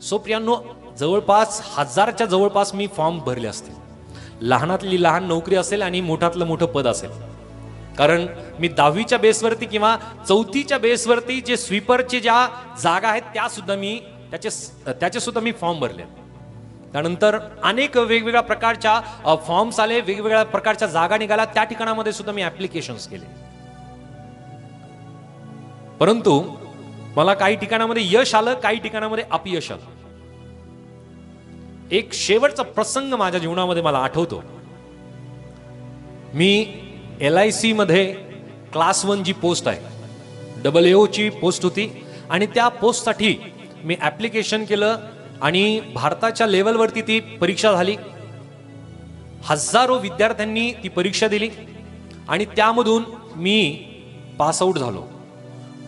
सो प्रियांनो, जवळपास 1000च्या जवळपास मी फॉर्म भरले असतील. लहानातली लहान नोकरी असेल आणि मोठातलं मोठं पद असेल. कारण मी 10वीच्या बेसवरती किंवा 4थीच्या बेसवरती जे स्वीपरचे ज्या जागा आहेत त्या सुद्धा मी त्याचे सुद्धा मी फॉर्म भरले. त्यानंतर अनेक वेगवेगळ्या प्रकारच्या फॉर्म्स आले, वेगवेगळ्या प्रकारच्या जागा निघाल्या, त्या ठिकाणामध्ये सुद्धा मी ऍप्लिकेशन्स केले. परंतु मला काही ठिकाणामध्ये यश आलं, काही ठिकाणामध्ये अपयश आलं. एक शेवटचा प्रसंग माझ्या जीवनामध्ये मला आठवतो. मी LIC मध्ये क्लास 1 जी पोस्ट आहे, AAO ची पोस्ट होती आणि त्या पोस्टसाठी मी ऍप्लिकेशन केलं आणि भारताच्या लेवलवरती ती परीक्षा झाली. हजारो विद्यार्थ्यांनी ती परीक्षा दिली आणि त्यामधून मी पास आउट झालो.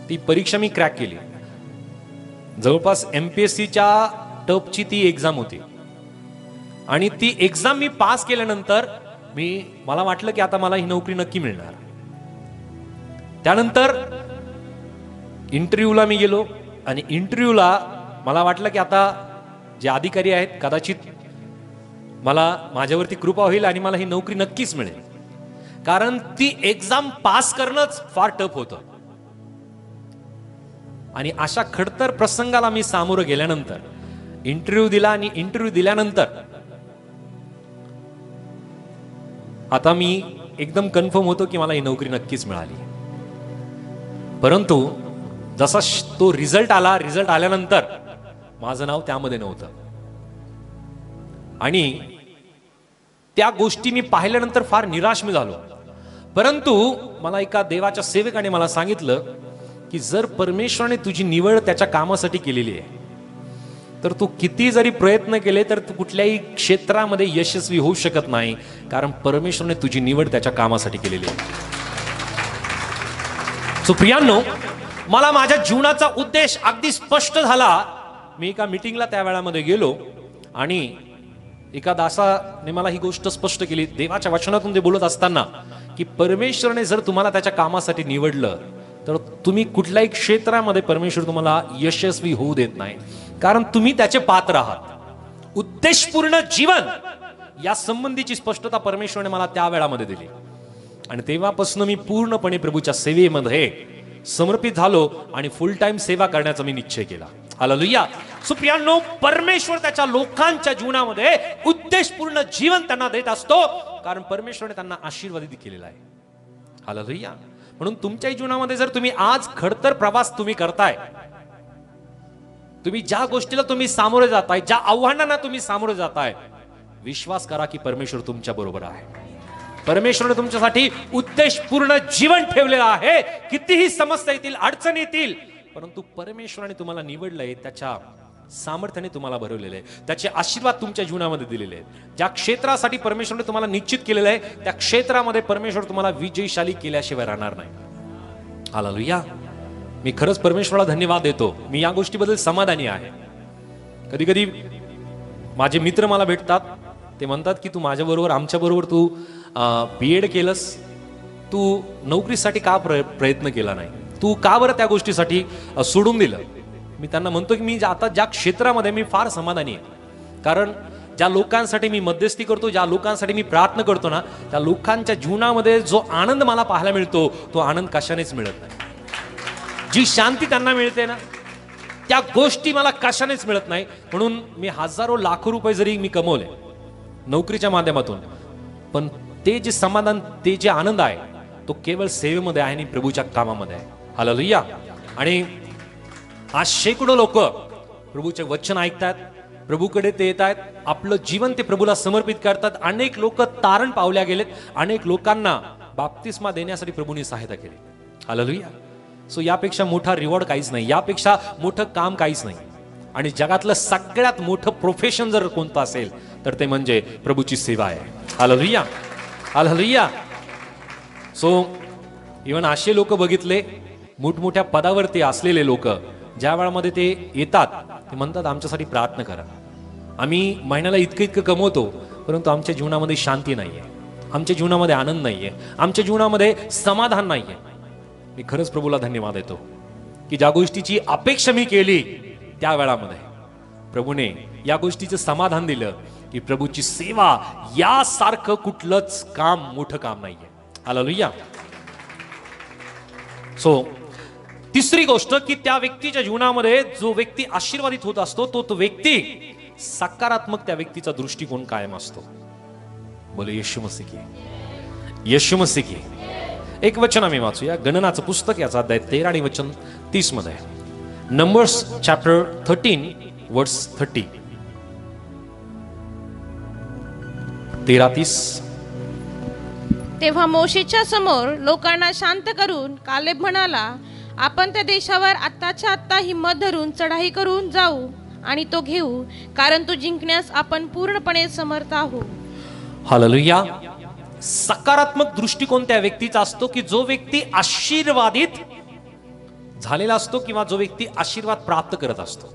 ती परीक्षा मी क्रॅक केली. जवळपास MPSCच्या टपची ती एक्झाम होती आणि ती एक्झाम मी पास केल्यानंतर मला वाटलं की आता मला ही नोकरी नक्की मिळणार. त्यानंतर इंटरव्ह्यूला मी गेलो आणि इंटरव्ह्यूला मला वाटलं की आता जे अधिकारी आहेत कदाचित माझ्यावरती कृपा होईल आणि मला ही नोकरी नक्कीच मिळेल. कारण ती एक्झाम पास करणंच फार टफ होतं. आणि अशा खडतर प्रसंगाला मी सामोरं गेल्यानंतर इंटरव्ह्यू दिला आणि इंटरव्ह्यू दिल्यानंतर आता मी एकदम कन्फर्म होतो की मला ही नोकरी नक्कीच मिळाली. परंतु जसा तो रिझल्ट आल्यानंतर माझं नाव त्यामध्ये नव्हतं आणि त्या गोष्टी मी पाहिल्यानंतर फार निराश मी झालो. परंतु मला एका देवाच्या सेवकाने मला सांगितलं की जर परमेश्वराने तुझी निवड त्याच्या कामासाठी केलेली आहे तर तू किती जरी प्रयत्न केले तर तू कुठल्याही क्षेत्रामध्ये यशस्वी होऊ शकत नाही, कारण परमेश्वराने तुझी निवड त्याच्या कामासाठी केलेली आहे. सो प्रियांनो, मला माझ्या जीवनाचा उद्देश अगदी स्पष्ट झाला. मी एका मीटिंगला त्या वेळामध्ये गेलो आणि एका दासाने मला ही गोष्ट स्पष्ट केली. देवाच्या वचनातून ते बोलत असताना की परमेश्वराने जर तुम्हाला त्याच्या कामासाठी निवडलं तर तुम्ही कुठल्याही क्षेत्रामध्ये परमेश्वर तुम्हाला यशस्वी होऊ देत नाही, कारण तुम्ही त्याचे पात्र आहात. उद्देशपूर्ण जीवन या संबंधीची स्पष्टता परमेश्वराने मला त्या वेळामध्ये दिली आणि तेव्हापासून मी पूर्णपणे प्रभूच्या सेवेमध्ये समर्पित झालो आणि फुल टाइम सेवा करण्याचा मी निश्चय केला. हालेलुया. सुप्रियांनो, परमेश्वर त्याच्या लोकांच्या जीवनामध्ये उद्देशपूर्ण जीवन त्यांना देत असतो, कारण परमेश्वराने त्यांना आशीर्वादित केलेला आहे. हालेलुया. म्हणून तुमच्या जीवनामध्ये जर तुम्ही आज खडतर प्रवास तुम्ही करताय, तुम्ही ज्या गोष्टीला तुम्ही सामोरे जाताय, ज्या आव्हानांना तुम्ही सामोरे जाताय, विश्वास करा की परमेश्वर तुमच्या बरोबर आहे. परमेश्वराने तुमच्यासाठी उद्देशपूर्ण जीवन ठेवलेलं आहे. कितीही समस्या येतील, अडचणी येतील, परंतु परमेश्वराने तुम्हाला निवडलंय, त्याच्या सामर्थ्याने तुम्हाला भरवलेलं आहे, त्याचे आशीर्वाद तुमच्या जीवनामध्ये दिलेले आहेत. ज्या क्षेत्रासाठी परमेश्वराने तुम्हाला निश्चित केलेलं आहे त्या क्षेत्रामध्ये परमेश्वर तुम्हाला विजयशाली केल्याशिवाय राहणार नाही. हालेलुया. मी खरंच परमेश्वराला धन्यवाद देतो. मी या गोष्टीबद्दल समाधानी आहे. कधी कधी माझे मित्र मला भेटतात, ते म्हणतात की तू माझ्याबरोबर, आमच्याबरोबर तू BEd केलंस, तू नोकरीसाठी का प्रयत्न केला नाही, तू का बरं त्या गोष्टीसाठी सोडून दिलं. मी त्यांना म्हणतो की मी आता ज्या क्षेत्रामध्ये मी फार समाधानी आहे, कारण ज्या लोकांसाठी मी मध्यस्थी करतो, ज्या लोकांसाठी मी प्रार्थना करतो ना, त्या लोकांच्या जीवनामध्ये जो आनंद मला पाहायला मिळतो तो आनंद कशानेच मिळत नाही. जी शांती त्यांना मिळते ना, त्या गोष्टी मला कशानेच मिळत नाही, म्हणून मी हजारो लाखो रुपये जरी मी कमवले नोकरीच्या माध्यमातून, पण ते जे समाधान, ते जे आनंद आहे, तो केवळ सेवेमध्ये आहे आणि प्रभूच्या कामामध्ये आहे. हालेलुया. आणि आज शेकडो लोक प्रभूचे वचन ऐकतात, प्रभूकडे ते येत आहेत, आपलं जीवन ते प्रभूला समर्पित करतात. अनेक लोक तारण पावल्या गेलेत, अनेक लोकांना बाप्तिस्मा देण्यासाठी प्रभूने सहायता केली. हालेलुया. सो यापेक्षा मोठा रिवॉर्ड काहीच नाही, यापेक्षा मोठं काम काहीच नाही. आणि जगातलं सगळ्यात मोठं प्रोफेशन जर कोणतं असेल तर ते म्हणजे प्रभूची सेवा आहे. हालेलुया. हालेलुया. सो इव्हन असे लोक बघितले, मोठमोठ्या पदावरती असलेले लोक, ज्या वेळामध्ये ते येतात ते म्हणतात आमच्यासाठी प्रार्थना करा. आम्ही महिन्याला इतकं कमवतो, परंतु आमच्या जीवनामध्ये शांती नाहीये, आमच्या जीवनामध्ये आनंद नाहीये, आमच्या जीवनामध्ये समाधान नाहीये. मी खरंच प्रभूला धन्यवाद देतो की ज्या गोष्टीची अपेक्षा मी केली त्या वेळामध्ये प्रभूने या गोष्टीचं समाधान दिलं की प्रभूची सेवा यासारखं कुठलंच काम, मोठं काम नाहीये. हालेलुया. सो तिसरी गोष्ट की त्या व्यक्तीच्या जीवनामध्ये जो व्यक्ती आशीर्वादित होत असतो तो व्यक्ती सकारात्मक, त्या व्यक्तीचा दृष्टिकोन कायम असतो. बोले येशू मसीह की. येशू मसीह की. एक वचन आम्ही वाचूया, गणनाचं पुस्तक याचा अध्याय 13 आणि वचन 30 मध्ये. नंबर्स चॅप्टर 13 वर्स 30. 13:30. तेव्हा मोशेच्या समोर लोकांना शांत करून कालेब म्हणाला, आपण त्या देशावर आत्ताच्या आत्ता हिम्मत धरून चढाई करून जाऊ आणि तो घेऊ, कारण तो जिंकण्यास आपण पूर्णपणे समर्थ आहोत. हालेलुया. सकारात्मक दृष्टिकोन त्या व्यक्तीचा असतो की जो व्यक्ती आशीर्वादित झालेला असतो किंवा जो व्यक्ती आशीर्वाद प्राप्त करत असतो,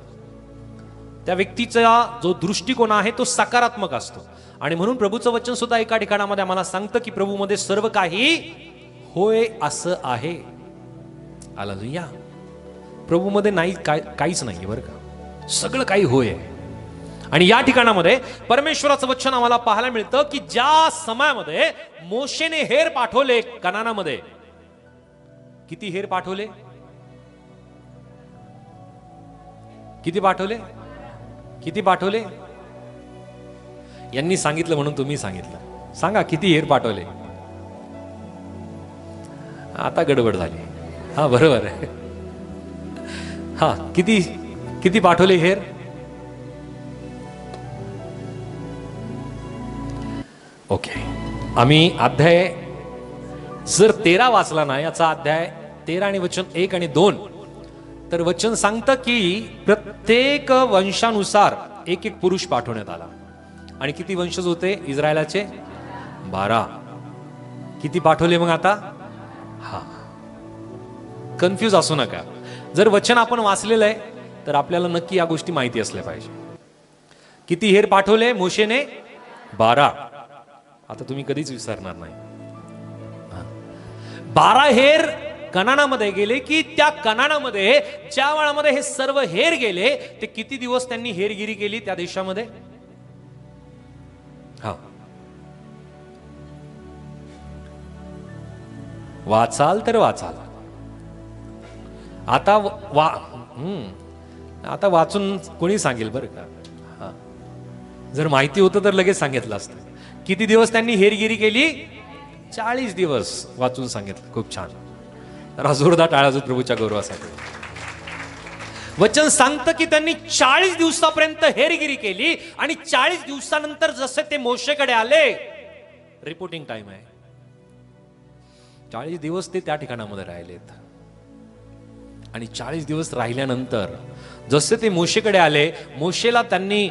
त्या व्यक्तीचा जो दृष्टिकोन आहे तो सकारात्मक असतो. आणि म्हणून प्रभूचं वचन सुद्धा एका ठिकाणामध्ये आम्हाला सांगतं की प्रभूमध्ये सर्व काही होय असं आहे. हालेलुया. प्रभूमध्ये नाही काहीच नाही बरं का, सगळं काही होय आहे. आणि या ठिकाणामध्ये परमेश्वराचं वचन आम्हाला पाहायला मिळतं की ज्या समयामध्ये मोशेने हेर पाठवले कनानामध्ये, किती हेर पाठवले? किती पाठवले? किती पाठवले? यांनी सांगितलं म्हणून तुम्ही सांगितलं. सांगा किती हेर पाठवले? आता गडबड झाली. हा बरोबर आहे. हा किती किती पाठवले हेर? ओके. आम्ही अध्याय जर 13 वाचला ना, याचा अध्याय 13 आणि वचन 1 आणि 2, तर वचन सांगतं की प्रत्येक वंशानुसार एक एक पुरुष पाठवण्यात आला. आणि किती वंशज होते इस्रायलाचे? 12. किती पाठवले मग आता? हा, कन्फ्यूज असू नका. जर वचन आपण वाचलेलं आहे तर आपल्याला नक्की या गोष्टी माहिती असल्या पाहिजे. किती हेर पाठवले मोशेने? 12. आता तुम्ही कधीच विसरणार नाही. 12 हेर कनानामध्ये गेले की त्या कनानामध्ये ज्या वेळामध्ये हे सर्व हेर गेले, ते किती दिवस त्यांनी हेरगिरी केली त्या देशामध्ये? हा, वाचाल तर वाचाल. आता वाचून कोणी सांगेल बरं का. हा, जर माहिती होतं तर लगेच सांगितलं असतं. किती दिवस त्यांनी हेरगिरी केली? 40 दिवस वाचून सांगितलं. खूप छान. तर जोरदार टाळ्या प्रभूच्या गौरवासाठी. वचन सांगतं की त्यांनी 40 दिवसापर्यंत हेरगिरी केली आणि 40 दिवसानंतर जसे ते मोशेकडे आले, रिपोर्टिंग टाइम आहे, 40 दिवस ते त्या ठिकाणामध्ये राहिलेत. आणि 40 दिवस राहिल्यानंतर जसे ते मोशेकडे आले, मोशेला त्यांनी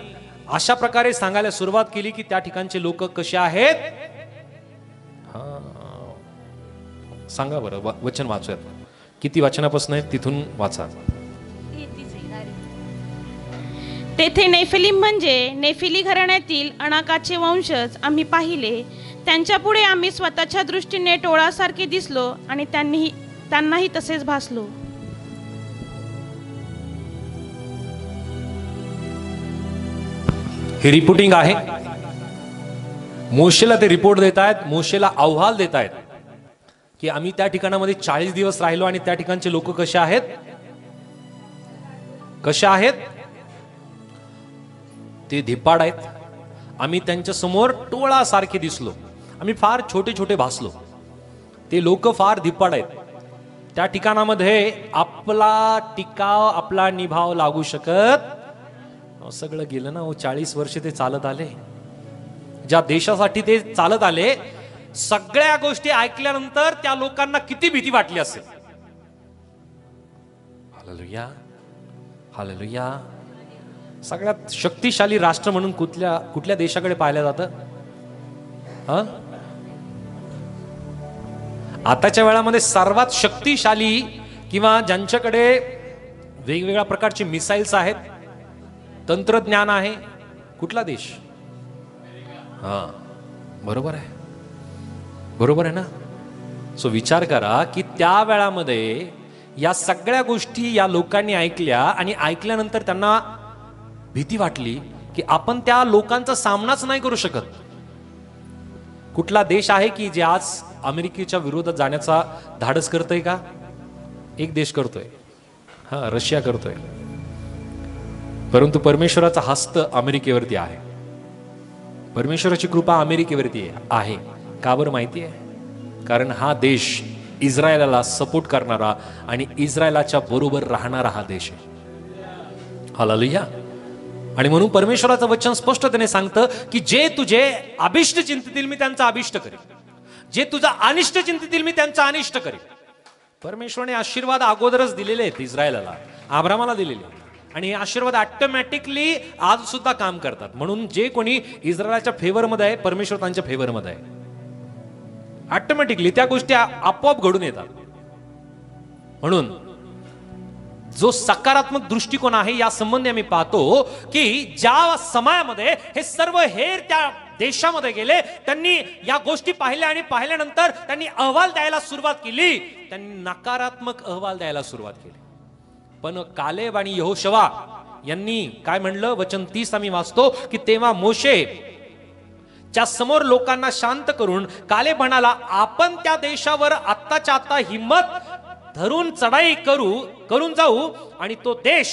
अशा प्रकारे सांगायला सुरुवात केली की त्या ठिकाणचे लोक कसे आहेत. सांगा बरं, वचन वाचूयात. किती वचनापासून आहे तिथून वाचा. तेथे नेफिलीम म्हणजे नेफिली घराण्यातील अनाकाचे वंशज आम्ही पाहिले. त्यांच्या पुढे आम्ही स्वतःच्या दृष्टीने टोळासारखे दिसलो आणि त्यांनाही तसेच भासलो. हे रिपोर्टिंग आहे. मोशेला ते रिपोर्ट देत आहेत, मोशेला अहवाल देत आहेत की आम्ही त्या ठिकाणामध्ये 40 दिवस राहिलो आणि त्या ठिकाणचे लोक कसे आहेत. कशा आहेत? ते धिप्पाड आहेत. आम्ही त्यांच्या समोर टोळासारखे दिसलो, आम्ही फार छोटे छोटे भासलो. ते लोक फार धिप्पाड आहेत. त्या ठिकाणामध्ये आपला टिकाव, आपला निभाव लागू शकत. सगळं गेलं ना. 40 वर्ष ते चालत आले, ज्या देशासाठी ते चालत आले, सगळ्या गोष्टी ऐकल्यानंतर त्या लोकांना किती भीती वाटली असेल. Hallelujah, hallelujah. सगळ्यात शक्तिशाली राष्ट्र म्हणून कुठल्या देशाकडे पाहिलं जातं? आताच्या वेळामध्ये सर्वात शक्तिशाली किंवा ज्यांच्याकडे वेगवेगळ्या प्रकारचे मिसाईल्स आहेत, तंत्रज्ञान आहे, कुठला देश? बरोबर आहे, बरोबर आहे ना. सो विचार करा की त्या वेळामध्ये या सगळ्या गोष्टी या लोकांनी ऐकल्या आणि ऐकल्यानंतर त्यांना भीती वाटली की आपण त्या लोकांचा सामनाच नाही करू शकत. कुठला देश आहे की जे आज अमेरिकेच्या विरोधात जाण्याचा धाडस करतोय का? एक देश करतोय, रशिया करतोय. परंतु परमेश्वराचा हस्त अमेरिकेवरती आहे, परमेश्वराची कृपा अमेरिकेवरती आहे. का बरं माहिती आहे? कारण हा देश इस्रायलाला सपोर्ट करणारा आणि इस्रायलाच्या बरोबर राहणारा हा देश आहे. हालेलुया. आणि म्हणून परमेश्वराचं वचन स्पष्टतेने सांगतं की जे तुझे अभिष्ट चिंतितील मी त्यांचा अभिष्ट करेन, जे तुझा अनिष्ट चिंतितील मी त्यांचा अनिष्ट करेन. परमेश्वराने आशीर्वाद अगोदरच दिलेले आहेत इस्रायलाला, अब्रामाला दिलेले, आणि हे आशीर्वाद ऑटोमॅटिकली आज सुद्धा काम करतात. म्हणून जे कोणी इस्रायलाच्या फेवरमध्ये आहे, परमेश्वर त्यांच्या फेवरमध्ये आहे. ऑटोमॅटिकली त्या गोष्टी आपोआप घडून येतात. म्हणून जो सकारात्मक दृष्टिकोन आहे या संबंधी आम्ही पाहतो की ज्या समयामध्ये हे सर्व हेर त्या देशामध्ये गेले, त्यांनी या गोष्टी पाहिल्या आणि पाहिल्यानंतर त्यांनी अहवाल द्यायला सुरुवात केली. त्यांनी नकारात्मक अहवाल द्यायला सुरुवात केली. पण कालेब आणि यहोशवा यांनी काय म्हणलं? वचन 30 आम्ही वाचतो की तेव्हा मोशे च्या समोर लोकांना शांत करून कालेब म्हणाला, आपण त्या देशावर आत्ताच्या आत्ता हिम्मत धरून चढाई करून जाऊ आणि तो देश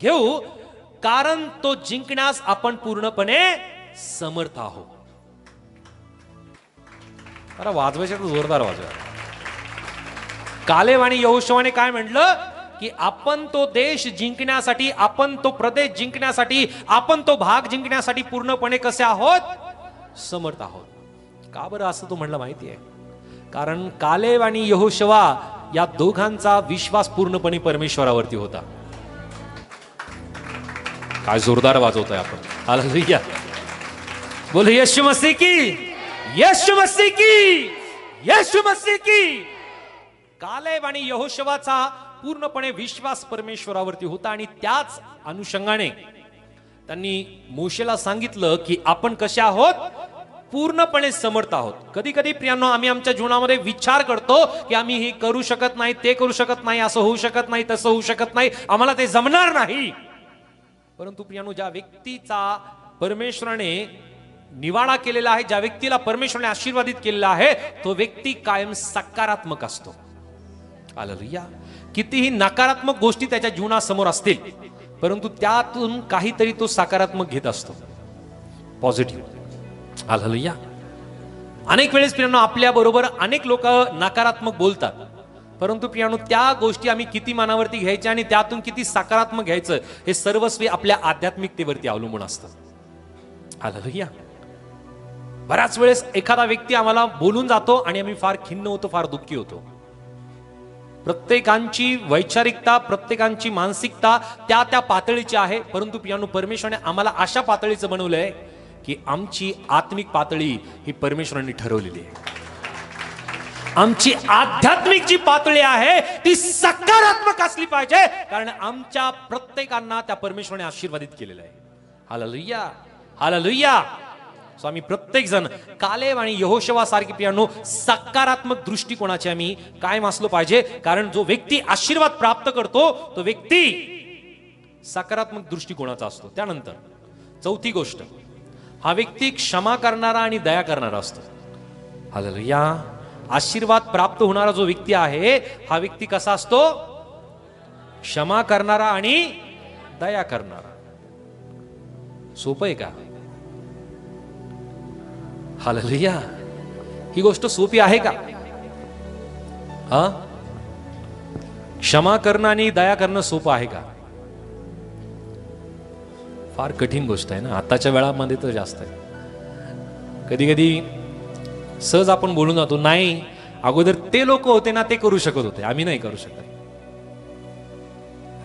घेऊ, कारण तो जिंकण्यास आपण पूर्णपणे समर्थ आहोत. अरे वाजवायचे तर जोरदार वाजवा. कालेब आणि यहोशवाने काय म्हटलं की आपण तो देश जिंकण्यासाठी, आपण तो प्रदेश जिंकण्यासाठी, आपण तो भाग जिंकण्यासाठी पूर्णपणे कसे आहोत? समर्थ आहोत. का बरं असं तो म्हणलं माहिती आहे? कारण कालेब आणि यहोशवा या दोघांचा विश्वास पूर्णपणे परमेश्वरावरती होता. काय जोरदार वाजवतोय आपण. हालेलुया. बोलो यीशु मसीह की, यीशु मसीह की, यीशु मसीह की. कालेब आणि यहोशवाचा पूर्णपणे विश्वास परमेश्वरावरती होता आणि त्याच अनुषंगाने त्यांनी मोशेला सांगितलं की आपण कसे आहोत? पूर्णपणे समर्थ आहोत. कधी कधी प्रियांनो, आम्ही आमच्या जीवनामध्ये विचार करतो की आम्ही हे करू शकत नाही, ते करू शकत नाही, असं होऊ शकत नाही, तसं होऊ शकत नाही, आम्हाला ते जमणार नाही. परंतु प्रियांनो, ज्या व्यक्तीचा परमेश्वराने निवाडा केलेला आहे, ज्या व्यक्तीला परमेश्वराने आशीर्वादित केलेला आहे, तो व्यक्ती कायम सकारात्मक असतो. हालेलुया. कितीही नकारात्मक गोष्टी त्याच्या जीवनासमोर असतील, परंतु त्यातून काहीतरी तो सकारात्मक घेत असतो, पॉझिटिव्ह. हालेलुया. अनेक वेळेस प्रियांनो आपल्या बरोबर अनेक लोक नकारात्मक बोलतात, परंतु प्रियांनो त्या गोष्टी आम्ही किती मनावरती घ्यायच्या आणि त्यातून किती सकारात्मक घ्यायचं, हे सर्वस्वी आपल्या आध्यात्मिकतेवरती अवलंबून असतं. हालेलुया. बऱ्याच वेळेस एखादा व्यक्ती आम्हाला बोलून जातो आणि आम्ही फार खिन्न होतो, फार दुःखी होतो. प्रत्येकांची वैचारिकता, प्रत्येकांची मानसिकता त्या त्या पातळीची आहे. परंतु प्रियांनो, परमेश्वराने आम्हाला अशा पातळीचं बनवलंय की आमची आत्मिक पातळी ही परमेश्वराने ठरवलेली आहे. आमची आध्यात्मिक जी पातळी आहे ती सकारात्मक असली पाहिजे, कारण आमच्या प्रत्येकांना त्या परमेश्वराने आशीर्वादित केलेलं आहे. Hallelujah, hallelujah. सो आम्ही प्रत्येक जण कालेब आणि यहोशवा सारखी प्रियांनो सकारात्मक दृष्टिकोनाचे आम्ही कायम असलो पाहिजे, कारण जो व्यक्ती आशीर्वाद प्राप्त करतो तो व्यक्ती सकारात्मक दृष्टिकोनाचा असतो. त्यानंतर चौथी गोष्ट, हा व्यक्ती क्षमा करणारा आणि दया करणारा असतो. हालेलुया. आशीर्वाद प्राप्त होणारा जो व्यक्ती आहे, हा व्यक्ती कसा असतो? क्षमा करणारा आणि दया करणारा. सोपं आहे का? हालेलुया. ही गोष्ट सोपी आहे का? हा, क्षमा करणं आणि दया करणं सोपं आहे का? फार कठीण गोष्ट आहे ना. आताच्या वेळामध्ये तर जास्त आहे. कधी कधी सहज आपण बोलून जातो, नाही अगोदर ते लोक होते ना, ते करू शकत होते, आम्ही नाही करू शकत.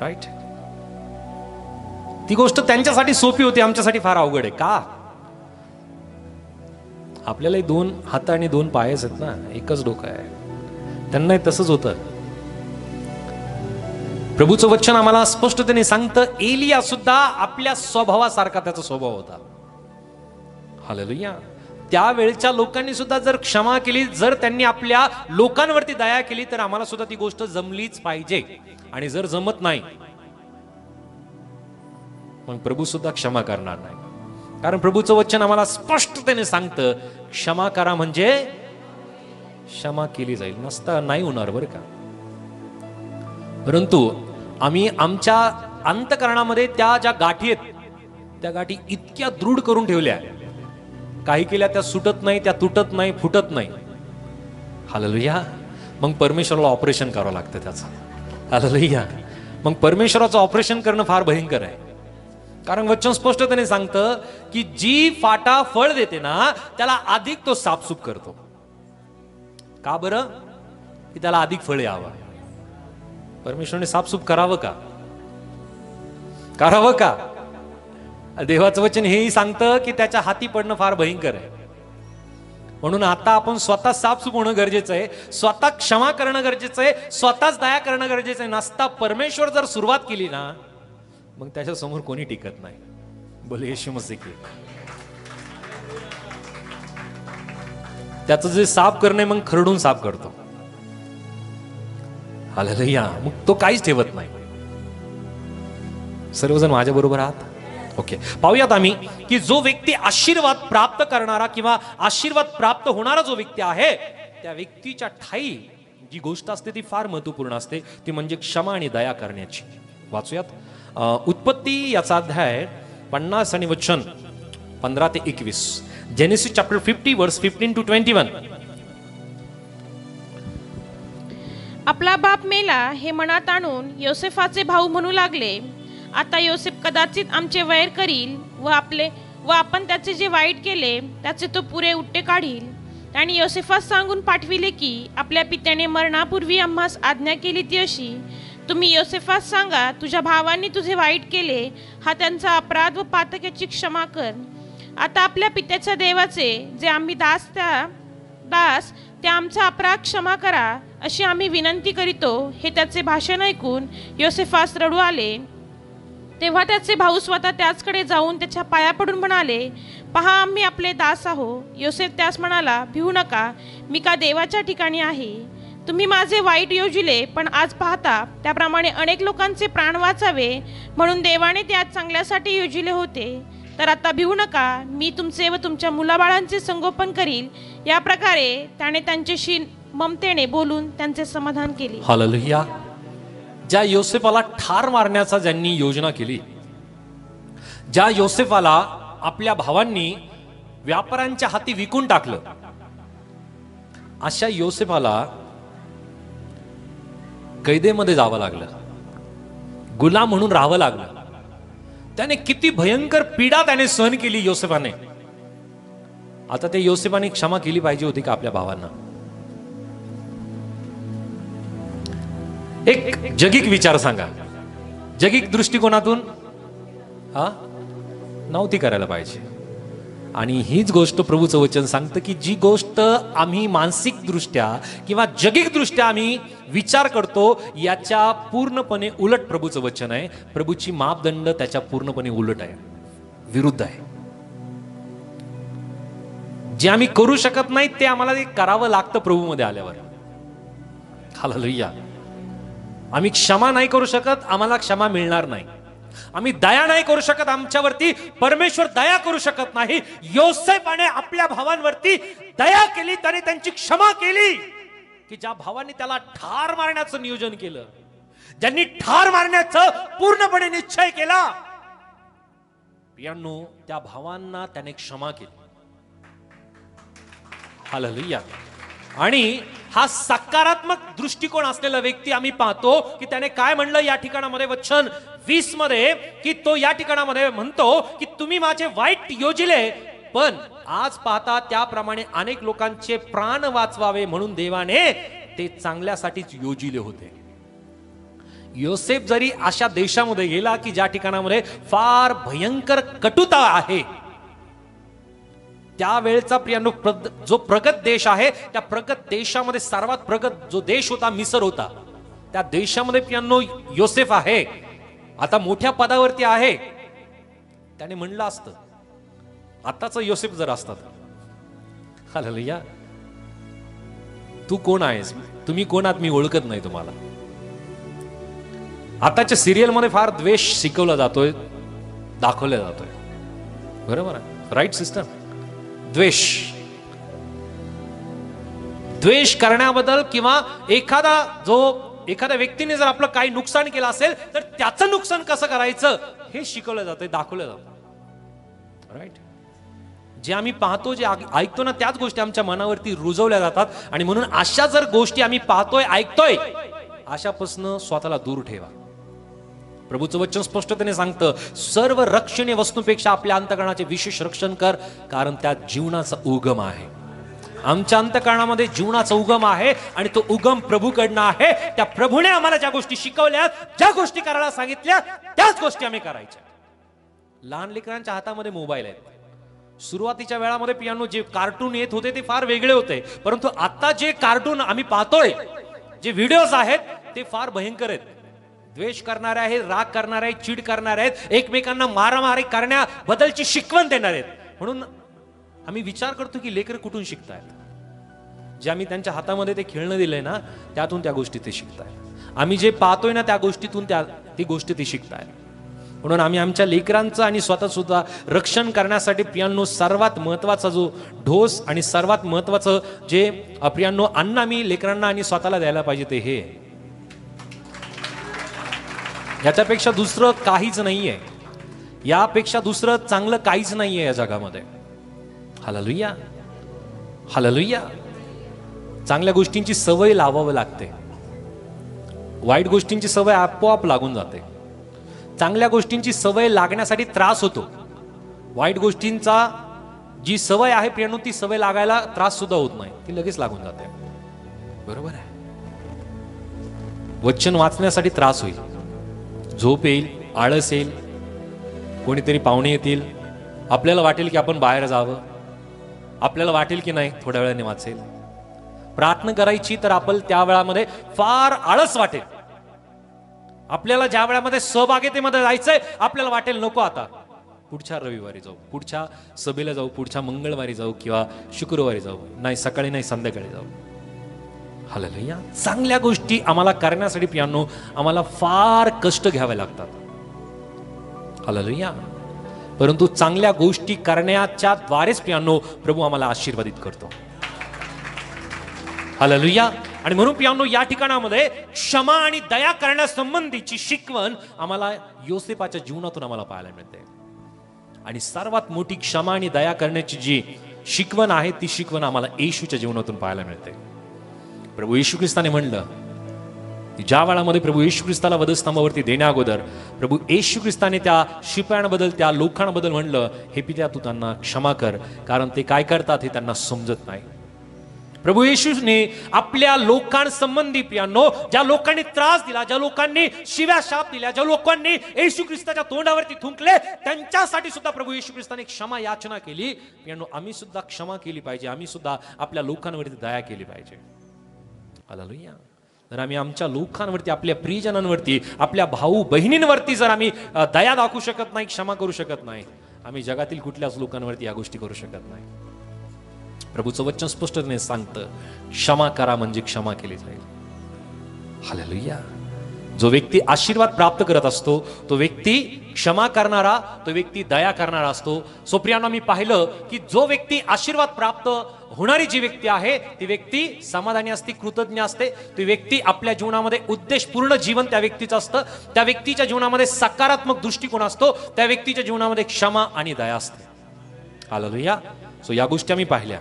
राईट. ती गोष्ट त्यांच्यासाठी सोपी होती, आमच्यासाठी फार अवघड आहे का? आपल्यालाही 2 हात आणि 2 पायच आहेत ना, एकच डोकं आहे. त्यांनाही तसंच होतं. प्रभूचं वचन आम्हाला स्पष्टतेने सांगतं, एलिया सुद्धा आपल्या स्वभावासारखा त्याचा स्वभाव होता. हालेलुया. त्यावेळच्या लोकांनी सुद्धा जर क्षमा केली, जर त्यांनी आपल्या लोकांवरती दया केली, तर आम्हाला सुद्धा ती गोष्ट जमलीच पाहिजे. आणि जर जमत नाही, मग प्रभू सुद्धा क्षमा करणार नाही. कारण प्रभूचं वचन आम्हाला स्पष्टतेने सांगतं, क्षमा करा म्हणजे क्षमा केली जाईल. नसता नाही होणार बरं का. परंतु आम्ही आमच्या अंतःकरणामध्ये त्या ज्या गाठी आहेत, त्या गाठी इतक्या दृढ करून ठेवल्या, काही केल्या त्या सुटत नाही, त्या तुटत नाही, फुटत नाही. हालेलुया. मग परमेश्वराला ऑपरेशन करावं लागतं त्याचं. हालेलुया. मग परमेश्वराचं ऑपरेशन करणं फार भयंकर आहे. कारण वचन स्पष्टतेने सांगतं की जी फाटा फळ देते ना, त्याला अधिक तो साफसूफ करतो. का बरं? की त्याला अधिक फळ यावं. परमेश्वराने साफसूफ करावं का? करावं का? देवाचं वचन हेही सांगतं की त्याच्या हाती पडणं फार भयंकर आहे. म्हणून आता आपण स्वतः साफसूफ होणं गरजेचं आहे, स्वतः क्षमा करणं गरजेचं आहे, स्वतःच दया करणं गरजेचं आहे. नसता परमेश्वर जर सुरुवात केली ना, मग त्याच्या समोर कोणी टिकत नाही. बोले येशू मसीह की. त्याचं जे साफ करणे मग खरडून साफ करतो. हालेलुया. मग तो काहीच ठेवत नाही. सर्वजण माझ्या बरोबर आहात? ओके. पाहूयात आम्ही की जो व्यक्ती आशीर्वाद प्राप्त करणारा किंवा आशीर्वाद प्राप्त होणारा जो व्यक्ती आहे, त्या व्यक्तीच्या ठाई जी गोष्ट असते ती फार महत्वपूर्ण असते, ती म्हणजे क्षमा आणि दया करण्याची. वाचूयात उत्पत्ती याचा अध्याय 50 आणि वचन 15 ते 21. जेनेसिस चॅप्टर 50 वर्स 15 to 21. आपला बाप मेला हे मनात आणून योसेफाचे भाऊ म्हणू लागले, आता योसेफ कदाचित आमचे वैर करील व आपण त्याचे जे वाईट केले त्याचे तो पुरे उट्टे काढील. आणि योसेफास सांगून पाठविले की आपल्या पित्याने मरणापूर्वी आम्हास आज्ञा केली ती अशी, तुम्ही योसेफास सांगा, तुझ्या भावांनी तुझे वाईट केले, हा त्यांचा अपराध व पातक्याची क्षमा कर. आता आपल्या पित्याच्या देवाचे जे आम्ही दास त्या आमचा अपराध क्षमा करा, अशी आम्ही विनंती करीतो. हे त्याचे भाषण ऐकून योसेफास रडू आले. तेव्हा त्याचे भाऊ स्वतः त्याचकडे जाऊन त्याच्या पाया पडून म्हणाले, पहा आम्ही आपले दास आहो. योसेफ त्यास म्हणाला, भिवू नका, मी का देवाच्या ठिकाणी आहे. तुम्ही माझे वाईट योजिले, पण आज पाहता त्याप्रमाणे अनेक लोकांचे प्राण वाचावे म्हणून देवाने ते आज चांगल्यासाठी योजिले होते. तर आता भिवू नका, मी तुमचे व तुमच्या मुलाबाळांचे संगोपन करील. या प्रकारे त्याने त्यांच्याशी ममतेने बोलून त्यांचे समाधान केले. हालेलुया. ज्या योसेफाला ठार मारण्याचा ज्यांनी योजना केली, ज्या योसेफाला आपल्या भावांनी व्यापाऱ्यांच्या हाती विकून टाकलं, अशा योसेफाला कैदेमध्ये जावं लागलं, गुलाम म्हणून राहावं लागलं. त्याने किती भयंकर पीडा त्याने सहन केली योसेफाने. आता ते योसेफाने क्षमा केली पाहिजे होती का आपल्या भावांना? एक जगिक विचार सांगा, जगिक दृष्टिकोनातून नव्हती करायला पाहिजे. आणि हीच गोष्ट प्रभूचं वचन सांगतं की जी गोष्ट आम्ही मानसिक दृष्ट्या किंवा जगिक दृष्ट्या आम्ही विचार करतो, याच्या पूर्णपणे उलट प्रभूचं वचन आहे. प्रभूची मापदंड त्याच्या पूर्णपणे उलट आहे, विरुद्ध आहे. जे आम्ही करू शकत नाही ते आम्हाला ते करावं लागतं प्रभूमध्ये आल्यावर. हालेलुया. आम्ही क्षमा नाही करू शकत, आम्हाला क्षमा मिळणार नाही. आम्ही दया नाही करू शकत, आमच्यावरती परमेश्वर दया करू शकत नाही. योसेफाने आपल्या भावांवरती दया केली, त्याने त्यांची क्षमा केली. की ज्या भावांनी त्याला ठार मारण्याचं नियोजन केलं, ज्यांनी ठार मारण्याचं पूर्णपणे निश्चय केला, प्रियांनो, त्या भावांना त्याने क्षमा केली. हालेलुया. आणि हा सकारात्मक दृष्टिकोन असलेला व्यक्ती आम्ही पाहतो की त्याने काय म्हणलं या ठिकाणामध्ये, वचन 20 मध्ये, की तो या ठिकाणामध्ये म्हणतो की तुम्ही माझे वाईट योजिले, पण आज पाहता त्याप्रमाणे अनेक लोकांचे प्राण वाचवावे म्हणून देवाने ते चांगल्यासाठीच योजिले होते. योसेफ जरी अशा देशामध्ये गेला की ज्या ठिकाणामध्ये फार भयंकर कटुता आहे, त्यावेळेचा प्रियांनो जो प्रगत देश आहे, त्या प्रगत देशामध्ये सर्वात प्रगत जो देश होता मिसर होता. त्या देशामध्ये प्रियांनो योसेफ आहे, आता मोठ्या पदावरती आहे. त्याने म्हणलं असतं, आताच योसेफ जर असतात, हालेलुया, तू कोण आहेस, तुम्ही कोण आहात, मी ओळखत नाही तुम्हाला. आताच्या सिरियल मध्ये फार द्वेष शिकवला जातोय, दाखवला जातोय, बरोबर आहे, राईट सिस्टर. द्वेष करण्याबद्दल किंवा एखाद्या व्यक्तीने जर आपलं काही नुकसान केलं असेल तर त्याचं नुकसान कसं करायचं हे शिकवलं जातंय, दाखवलं जातं, राईट. जे आम्ही पाहतो, जे ऐकतो ना, त्याच गोष्टी आमच्या मनावरती रुजवल्या जातात. आणि म्हणून अशा जर गोष्टी आम्ही पाहतोय, ऐकतोय, अशापासून स्वतःला दूर ठेवा. प्रभूचं वचन स्पष्टतेने सांगतं, सर्व रक्षणीय वस्तूंपेक्षा आपल्या अंतःकरणाचे विशेष रक्षण कर, कारण त्यात जीवनाचा उगम आहे. आमच्या अंतःकरणामध्ये जीवनाचा उगम आहे आणि तो उगम प्रभूकडनं आहे. त्या प्रभूने आम्हाला ज्या गोष्टी शिकवल्या, ज्या गोष्टी करायला सांगितल्या, त्याच गोष्टी आम्ही करायच्या. लहान लेकरांच्या हातामध्ये मोबाईल आहेत. सुरुवातीच्या वेळामध्ये पियानो जे कार्टून येत होते ते फार वेगळे होते, परंतु आता जे कार्टून आम्ही पाहतोय, जे व्हिडिओज आहेत, ते फार भयंकर आहेत. द्वेष करणारे आहेत, राग करणारे आहेत, चीड करणारे आहेत, एकमेकांना मारामारी करण्याबद्दलची शिकवण देणार आहेत. म्हणून आम्ही विचार करतो की लेकर कुठून शिकतायत. जे आम्ही त्यांच्या हातामध्ये ते खेळणं दिलंय ना, त्यातून त्या गोष्टी ते शिकतायत. आम्ही जे पाहतोय ना, त्या गोष्टीतून ती गोष्टी ते शिकतायत. म्हणून आम्ही आमच्या लेकरांचं आणि स्वतः सुद्धा रक्षण करण्यासाठी प्रियांनो सर्वात महत्वाचा जो ढोस आणि सर्वात महत्वाचं जे प्रियांनो अन्न आम्ही लेकरांना आणि स्वतःला द्यायला पाहिजे ते हे. याच्यापेक्षा दुसरं काहीच नाहीये, यापेक्षा दुसरं चांगलं काहीच नाहीये या जगामध्ये. Hallelujah, hallelujah. चांगल्या गोष्टींची सवय लावावी लागते, वाईट गोष्टींची सवय आपोआप लागून जाते. चांगल्या गोष्टींची सवय लागण्यासाठी त्रास होतो, वाईट गोष्टींचा जी सवय आहे प्रियांनो, ती सवय लागायला त्रास सुद्धा होत नाही, ती लगेच लागून जाते. बरोबर आहे. वचन वाचण्यासाठी त्रास होईल, झोप येईल, आळस येईल, कोणीतरी पाहुणे येतील, आपल्याला वाटेल की आपण बाहेर जावं, आपल्याला वाटेल की नाही थोड्या वेळाने वाचेल. प्रार्थना करायची तर आपण त्या वेळामध्ये फार आळस वाटेल. आपल्याला ज्या वेळामध्ये सहभागितेमध्ये जायचंय, आपल्याला वाटेल नको आता, पुढच्या रविवारी जाऊ, पुढच्या सभेला जाऊ, पुढच्या मंगळवारी जाऊ किंवा शुक्रवारी जाऊ, नाही सकाळी नाही संध्याकाळी जाऊ. हालेलुया. चांगल्या गोष्टी आम्हाला करण्यासाठी प्रियांनो आम्हाला फार कष्ट घ्यावे लागतात. हालेलुया. परंतु चांगल्या गोष्टी करण्याच्या द्वारेच प्रियांनो प्रभू आम्हाला आशीर्वादित करतो. हालेलुया. आणि म्हणून प्रियांनो या ठिकाणामध्ये क्षमा आणि दया करण्यासंबंधीची शिकवण आम्हाला योसेफाच्या जीवनातून आम्हाला पाहायला मिळते. आणि सर्वात मोठी क्षमा आणि दया करण्याची जी शिकवण आहे, ती शिकवण आम्हाला येशूच्या जीवनातून पाहायला मिळते. प्रभू येशू ख्रिस्ताने म्हणलं की ज्या वेळामध्ये प्रभू येशू ख्रिस्ताला वधस्तंभावरती देण्या अगोदर प्रभू येशू ख्रिस्ताने त्या शिपायांबद्दल, त्या लोकांबद्दल म्हणलं, हे पित्या तू त्यांना क्षमा कर, कारण ते काय करतात हे त्यांना समजत नाही. प्रभू येशूने आपल्या लोकांसंबंधी प्रियांनो, ज्या लोकांनी त्रास दिला, ज्या लोकांनी शिव्या शाप दिल्या, ज्या लोकांनी येशू ख्रिस्ताच्या तोंडावरती थुंकले, त्यांच्यासाठी सुद्धा प्रभू येशू ख्रिस्ताने क्षमा याचना केली. प्रियांनो, आम्ही सुद्धा क्षमा केली पाहिजे, आम्ही सुद्धा आपल्या लोकांवरती दया केली पाहिजे. हालेलुया. जर आम्ही आमच्या लोकांवरती, आपल्या प्रियजनांवरती, आपल्या भाऊ बहिणींवरती जर आम्ही दया दाखवू शकत नाही, क्षमा करू शकत नाही, आम्ही जगातील कुठल्याच लोकांवरती या गोष्टी करू शकत नाही. प्रभूचं वचन स्पष्टपणे सांगतं, क्षमा करा म्हणजे क्षमा केली जाईल. हालेलुया. जो व्यक्ती आशीर्वाद प्राप्त करत असतो तो व्यक्ती क्षमा करणारा, तो व्यक्ती दया करणारा असतो. सो प्रियांनो, मी पाहिलं की जो व्यक्ती आशीर्वाद प्राप्त होणारी जी व्यक्ती आहे ती व्यक्ती समाधानी असते, कृतज्ञ असते. ती व्यक्ती आपल्या जीवनामध्ये उद्देशपूर्ण जीवन त्या व्यक्तीचं असतं. त्या व्यक्तीच्या जीवनामध्ये सकारात्मक दृष्टिकोन असतो. त्या व्यक्तीच्या जीवनामध्ये क्षमा आणि दया असते. हालेलुया. सो या गोष्टी आम्ही पाहिल्या.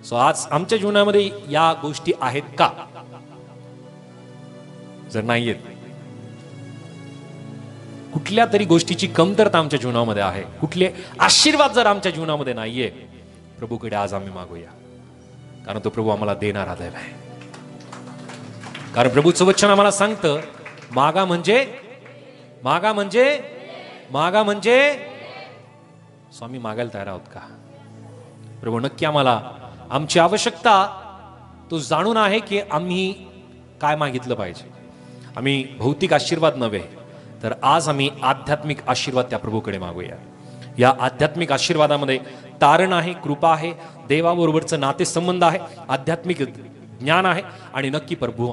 सो आज आमच्या जीवनामध्ये या गोष्टी आहेत का? जर नाहीयेत, कुठल्या तरी गोष्टीची कमतरता आमच्या जीवनामध्ये आहे, कुठले आशीर्वाद जर आमच्या जीवनामध्ये नाहीये, प्रभूकडे आज आम्ही मागूया. कारण तो प्रभू आम्हाला देणारा देव आहे. कारण प्रभूचं वचन आम्हाला सांगतं, मागा म्हणजे मागा म्हणजे मागा म्हणजे. स्वामी मागायला तयार आहोत का? प्रभू नक्की आम्हाला आमची आवश्यकता तो जाणून आहे की आम्ही काय मागितलं पाहिजे. आम्ही भौतिक आशीर्वाद नव्हे, तर आज आम्ही आध्यात्मिक आशीर्वाद त्या प्रभूकडे मागूया. या आध्यात्मिक आशीर्वादामध्ये तारण आहे, कृपा आहे, देवाबरोबरचं नातेसंबंध आहे, आध्यात्मिक ज्ञान आहे आणि नक्की प्रभू